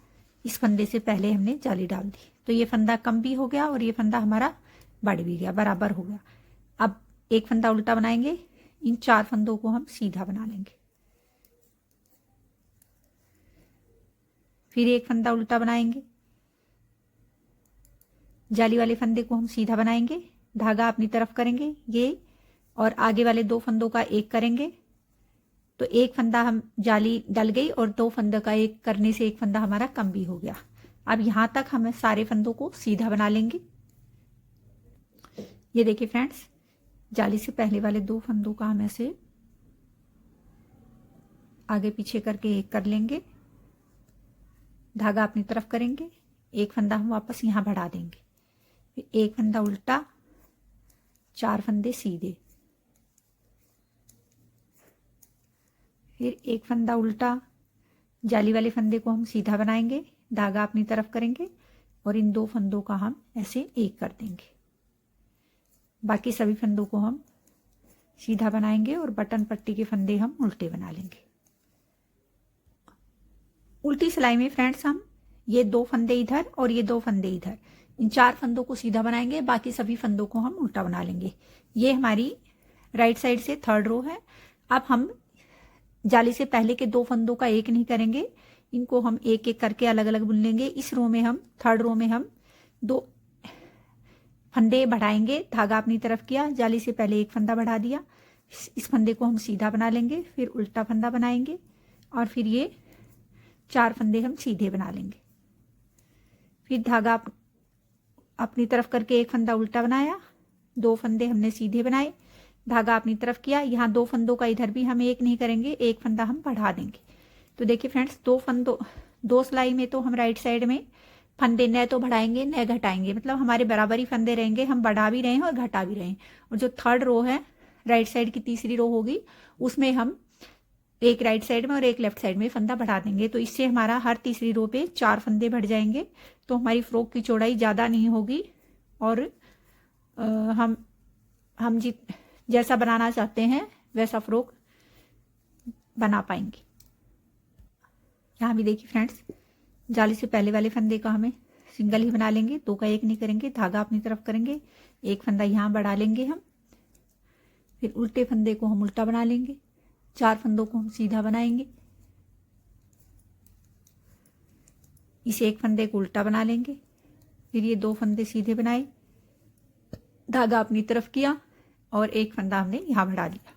इस फंदे से पहले हमने जाली डाल दी, तो ये फंदा कम भी हो गया और ये फंदा हमारा बढ़ भी गया, बराबर हो गया। अब एक फंदा उल्टा बनाएंगे, इन 4 फंदों को हम सीधा बना लेंगे, फिर एक फंदा उल्टा बनाएंगे, जाली वाले फंदे को हम सीधा बनाएंगे, धागा अपनी तरफ करेंगे ये और आगे वाले 2 फंदों का एक करेंगे, तो एक फंदा हम जाली डल गई और 2 फंदों का एक करने से एक फंदा हमारा कम भी हो गया। अब यहां तक हम सारे फंदों को सीधा बना लेंगे। ये देखिए फ्रेंड्स, जाली से पहले वाले 2 फंदों का हम ऐसे आगे पीछे करके एक कर लेंगे, धागा अपनी तरफ करेंगे, एक फंदा हम वापस यहां बढ़ा देंगे, फिर एक फंदा उल्टा, 4 फंदे सीधे, फिर एक फंदा उल्टा, जाली वाले फंदे को हम सीधा बनाएंगे, धागा अपनी तरफ करेंगे और इन 2 फंदों का हम ऐसे एक कर देंगे, बाकी सभी फंदों को हम सीधा बनाएंगे और बटन पट्टी के फंदे हम उल्टे बना लेंगे। उल्टी सिलाई में फ्रेंड्स हम ये 2 फंदे इधर और ये 2 फंदे इधर, इन 4 फंदों को सीधा बनाएंगे, बाकी सभी फंदों को हम उल्टा बना लेंगे। ये हमारी राइट साइड से 3rd रो है। अब हम जाली से पहले के 2 फंदों का एक नहीं करेंगे, इनको हम एक एक करके अलग अलग बुन लेंगे। इस रो में हम 3rd रो में हम 2 फंदे बढ़ाएंगे, धागा अपनी तरफ किया, जाली से पहले एक फंदा बढ़ा दिया, इस फंदे को हम सीधा बना लेंगे, फिर उल्टा फंदा बनाएंगे और फिर ये 4 फंदे हम सीधे बना लेंगे। फिर धागा अपनी तरफ करके एक फंदा उल्टा बनाया, 2 फंदे हमने सीधे बनाए, धागा अपनी तरफ किया। यहाँ 2 फंदों का इधर भी हम एक नहीं करेंगे, एक फंदा हम बढ़ा देंगे। तो देखिए फ्रेंड्स, 2 सिलाई में तो हम राइट साइड में फंदे न तो बढ़ाएंगे न घटाएंगे, मतलब हमारे बराबर ही फंदे रहेंगे, हम बढ़ा भी रहे हैं और घटा भी रहे हैं। और जो थर्ड रो है, राइट साइड की तीसरी रो होगी, उसमें हम एक राइट साइड में और एक लेफ्ट साइड में फंदा बढ़ा देंगे। तो इससे हमारा हर तीसरी रो पे 4 फंदे बढ़ जाएंगे, तो हमारी फ्रॉक की चौड़ाई ज़्यादा नहीं होगी और हम जैसा बनाना चाहते हैं वैसा फ्रॉक बना पाएंगे। यहाँ भी देखिए फ्रेंड्स, जाली से पहले वाले फंदे का हमें सिंगल ही बना लेंगे, 2 का एक नहीं करेंगे, धागा अपनी तरफ करेंगे, एक फंदा यहाँ बढ़ा लेंगे हम, फिर उल्टे फंदे को हम उल्टा बना लेंगे, 4 फंदों को हम सीधा बनाएंगे, इस एक फंदे को उल्टा बना लेंगे, फिर ये 2 फंदे सीधे बनाए, धागा अपनी तरफ किया और एक फंदा हमने यहाँ बढ़ा दिया।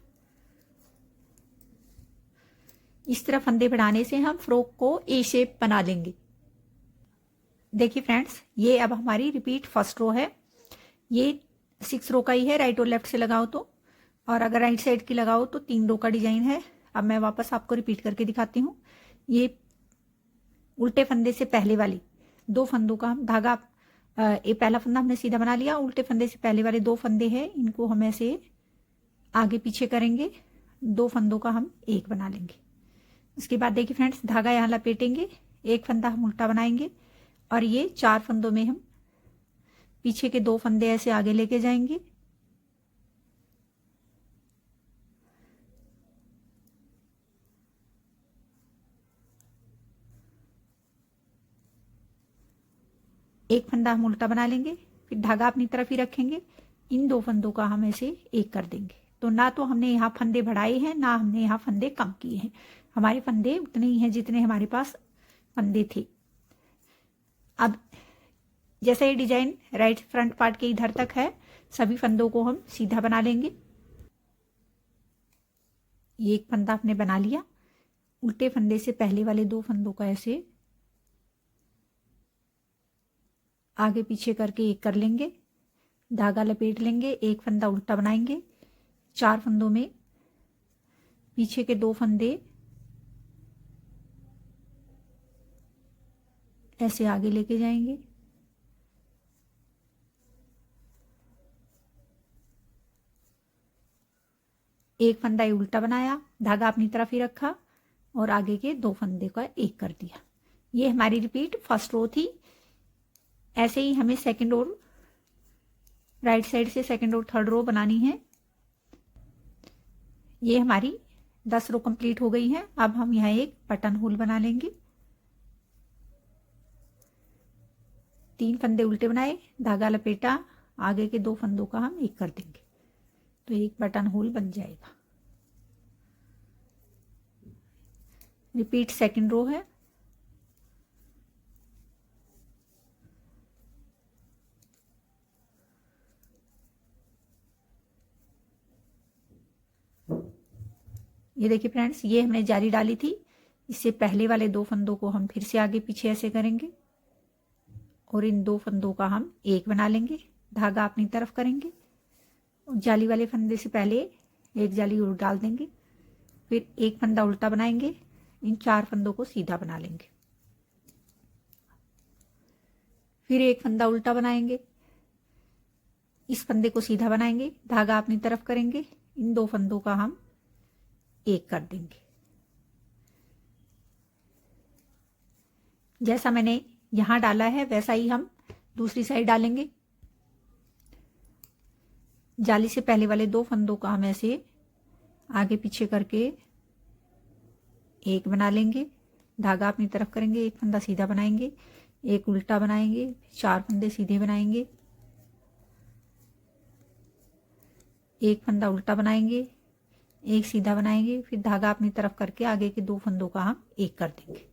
इस तरह फंदे बढ़ाने से हम फ्रॉक को ए शेप बना लेंगे। देखिए फ्रेंड्स, ये अब हमारी रिपीट फर्स्ट रो है, ये 6 रो का ही है, राइट और लेफ्ट से लगाओ तो, और अगर राइट साइड की लगाओ तो 3 रो का डिजाइन है। अब मैं वापस आपको रिपीट करके दिखाती हूँ। ये उल्टे फंदे से पहले वाली 2 फंदों का हम धागा, ये पहला फंदा हमने सीधा बना लिया, उल्टे फंदे से पहले वाले 2 फंदे हैं, इनको हम ऐसे आगे पीछे करेंगे, 2 फंदों का हम एक बना लेंगे। उसके बाद देखिए फ्रेंड्स, धागा यहाँ लपेटेंगे, एक फंदा हम उल्टा बनाएंगे और ये 4 फंदों में हम पीछे के 2 फंदे ऐसे आगे लेके जाएंगे, एक फंदा हम उल्टा बना लेंगे, फिर धागा अपनी तरफ ही रखेंगे, इन 2 फंदों का हम ऐसे एक कर देंगे। तो ना तो हमने यहाँ फंदे बढ़ाए हैं, ना हमने यहाँ फंदे कम किए हैं, हमारे फंदे उतने ही हैं जितने हमारे पास फंदे थे। अब जैसे ये डिजाइन राइट फ्रंट पार्ट के इधर तक है, सभी फंदों को हम सीधा बना लेंगे। ये एक फंदा आपने बना लिया, उल्टे फंदे से पहले वाले 2 फंदों का ऐसे आगे पीछे करके एक कर लेंगे, धागा लपेट लेंगे, एक फंदा उल्टा बनाएंगे, 4 फंदों में पीछे के 2 फंदे ऐसे आगे लेके जाएंगे, एक फंदा ही उल्टा बनाया, धागा अपनी तरफ ही रखा और आगे के 2 फंदे का एक कर दिया। ये हमारी रिपीट फर्स्ट रो थी। ऐसे ही हमें सेकंड और राइट साइड से सेकंड और थर्ड रो बनानी है। ये हमारी 10 रो कंप्लीट हो गई है। अब हम यहाँ एक बटन होल बना लेंगे, 3 फंदे उल्टे बनाए, धागा लपेटा, आगे के 2 फंदों का हम एक कर देंगे, तो एक बटन होल बन जाएगा। रिपीट सेकंड रो है। ये देखिए फ्रेंड्स, ये हमने जाली डाली थी, इससे पहले वाले 2 फंदों को हम फिर से आगे पीछे ऐसे करेंगे और इन 2 फंदों का हम एक बना लेंगे, धागा अपनी तरफ करेंगे और जाली वाले फंदे से पहले एक जाली और डाल देंगे, फिर एक फंदा उल्टा बनाएंगे, इन 4 फंदों को सीधा बना लेंगे, फिर एक फंदा उल्टा बनाएंगे, इस फंदे को सीधा बनाएंगे, धागा अपनी तरफ करेंगे, इन 2 फंदों का हम एक कर देंगे। जैसा मैंने यहां डाला है वैसा ही हम दूसरी साइड डालेंगे। जाली से पहले वाले 2 फंदों का हम ऐसे आगे पीछे करके एक बना लेंगे, धागा अपनी तरफ करेंगे, एक फंदा सीधा बनाएंगे, एक उल्टा बनाएंगे, 4 फंदे सीधे बनाएंगे, एक फंदा उल्टा बनाएंगे, एक सीधा बनाएंगे, फिर धागा अपनी तरफ करके आगे के 2 फंदों का हम एक कर देंगे।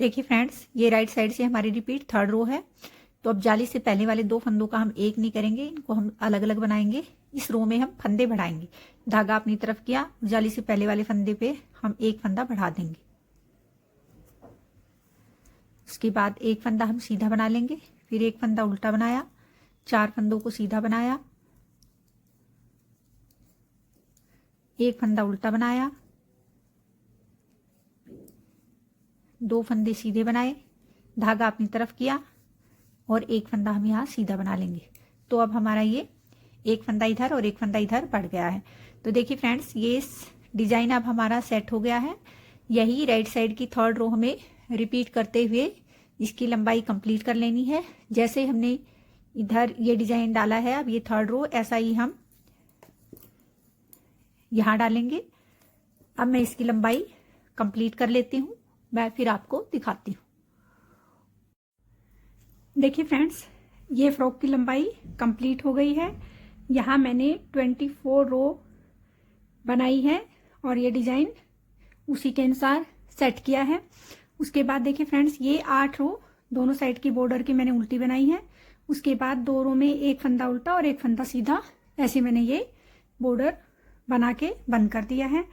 देखिए फ्रेंड्स, ये राइट साइड से हमारी रिपीट थर्ड रो है। तो अब जाली से पहले वाले 2 फंदों का हम एक नहीं करेंगे, इनको हम अलग अलग बनाएंगे। इस रो में हम फंदे बढ़ाएंगे। धागा अपनी तरफ किया, जाली से पहले वाले फंदे पे हम एक फंदा बढ़ा देंगे। उसके बाद एक फंदा हम सीधा बना लेंगे, फिर एक फंदा उल्टा बनाया, 4 फंदों को सीधा बनाया, एक फंदा उल्टा बनाया, 2 फंदे सीधे बनाए, धागा अपनी तरफ किया और एक फंदा हम यहाँ सीधा बना लेंगे। तो अब हमारा ये एक फंदा इधर और एक फंदा इधर बढ़ गया है। तो देखिए फ्रेंड्स, ये डिजाइन अब हमारा सेट हो गया है। यही राइट साइड की थर्ड रो हमें रिपीट करते हुए इसकी लंबाई कंप्लीट कर लेनी है। जैसे हमने इधर ये डिजाइन डाला है, अब ये थर्ड रो ऐसा ही हम यहां डालेंगे। अब मैं इसकी लंबाई कंप्लीट कर लेती हूँ, मैं फिर आपको दिखाती हूँ। देखिए फ्रेंड्स, ये फ्रॉक की लंबाई कंप्लीट हो गई है। यहाँ मैंने 24 रो बनाई है और ये डिजाइन उसी के अनुसार सेट किया है। उसके बाद देखिए फ्रेंड्स, ये 8 रो दोनों साइड की बॉर्डर की मैंने उल्टी बनाई है। उसके बाद 2 रो में एक फंदा उल्टा और एक फंदा सीधा, ऐसे मैंने ये बॉर्डर बना के बंद कर दिया है।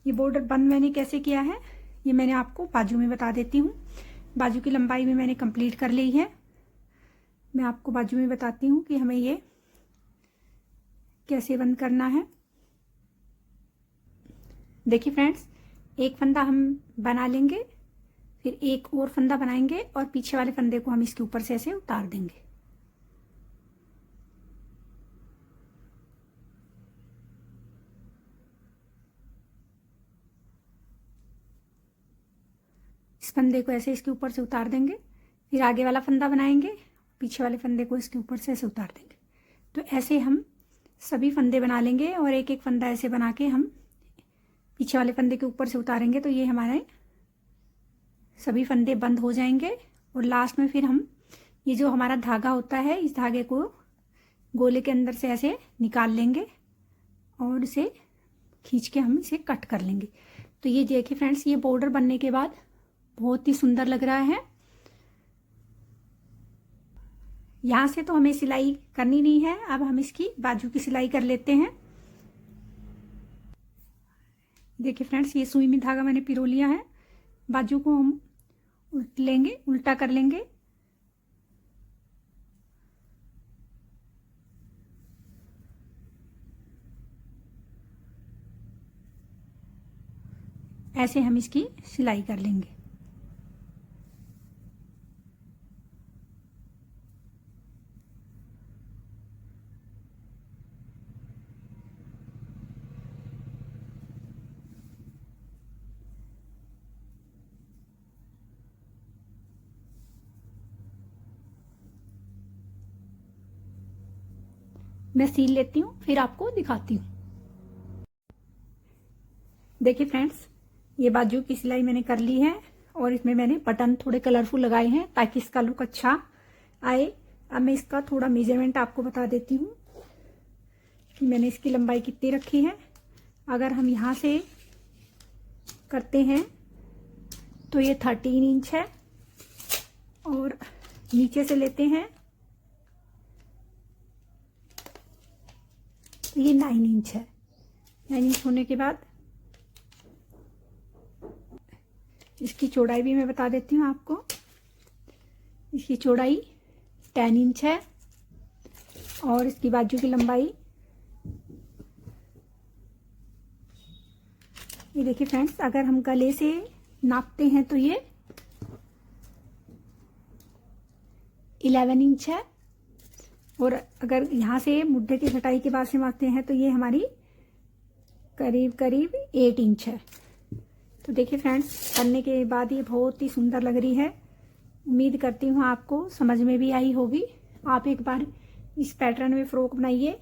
ये बॉर्डर बंद मैंने कैसे किया है ये मैंने आपको बाजू में बता देती हूँ। बाजू की लंबाई भी मैंने कंप्लीट कर ली है। मैं आपको बाजू में बताती हूँ कि हमें ये कैसे बंद करना है। देखिए फ्रेंड्स, एक फंदा हम बना लेंगे, फिर एक और फंदा बनाएंगे और पीछे वाले फंदे को हम इसके ऊपर से ऐसे उतार देंगे। इस फंदे को ऐसे इसके ऊपर से उतार देंगे, फिर आगे वाला फंदा बनाएंगे, पीछे वाले फंदे को इसके ऊपर से ऐसे उतार देंगे। तो ऐसे हम सभी फंदे बना लेंगे और एक एक फंदा ऐसे बना के हम पीछे वाले फंदे के ऊपर से उतारेंगे। तो ये हमारे सभी फंदे बंद हो जाएंगे और लास्ट में फिर हम ये जो हमारा धागा होता है, इस धागे को गोले के अंदर से ऐसे निकाल लेंगे और इसे खींच के हम इसे कट कर लेंगे। तो ये देखिए फ्रेंड्स, ये बॉर्डर बनने के बाद बहुत ही सुंदर लग रहा है। यहां से तो हमें सिलाई करनी नहीं है, अब हम इसकी बाजू की सिलाई कर लेते हैं। देखिए फ्रेंड्स, ये सुई में धागा मैंने पिरो लिया है। बाजू को हम उल्ट लेंगे, उल्टा कर लेंगे। ऐसे हम इसकी सिलाई कर लेंगे। मैं सील लेती हूँ, फिर आपको दिखाती हूँ। देखिए फ्रेंड्स, ये बाजू की सिलाई मैंने कर ली है और इसमें मैंने बटन थोड़े कलरफुल लगाए हैं ताकि इसका लुक अच्छा आए। अब मैं इसका थोड़ा मेजरमेंट आपको बता देती हूँ कि मैंने इसकी लंबाई कितनी रखी है। अगर हम यहाँ से करते हैं तो ये 13 इंच है और नीचे से लेते हैं तो ये 9 इंच है। 9 इंच होने के बाद इसकी चौड़ाई भी मैं बता देती हूँ आपको। इसकी चौड़ाई 10 इंच है और इसकी बाजू की लंबाई, ये देखिए फ्रेंड्स, अगर हम गले से नापते हैं तो ये 11 इंच है और अगर यहाँ से मुड्ढे की घटाई के बाद से मापते हैं तो ये हमारी करीब करीब 8 इंच है। तो देखिए फ्रेंड्स, करने के बाद ये बहुत ही सुंदर लग रही है। उम्मीद करती हूँ आपको समझ में भी आई होगी। आप एक बार इस पैटर्न में फ्रॉक बनाइए,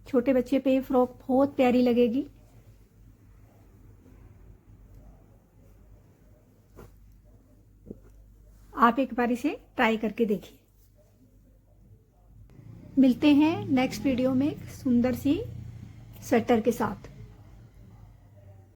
छोटे बच्चे पे फ्रॉक बहुत प्यारी लगेगी। आप एक बार इसे ट्राई करके देखिए। मिलते हैं नेक्स्ट वीडियो में एक सुंदर सी स्वेटर के साथ।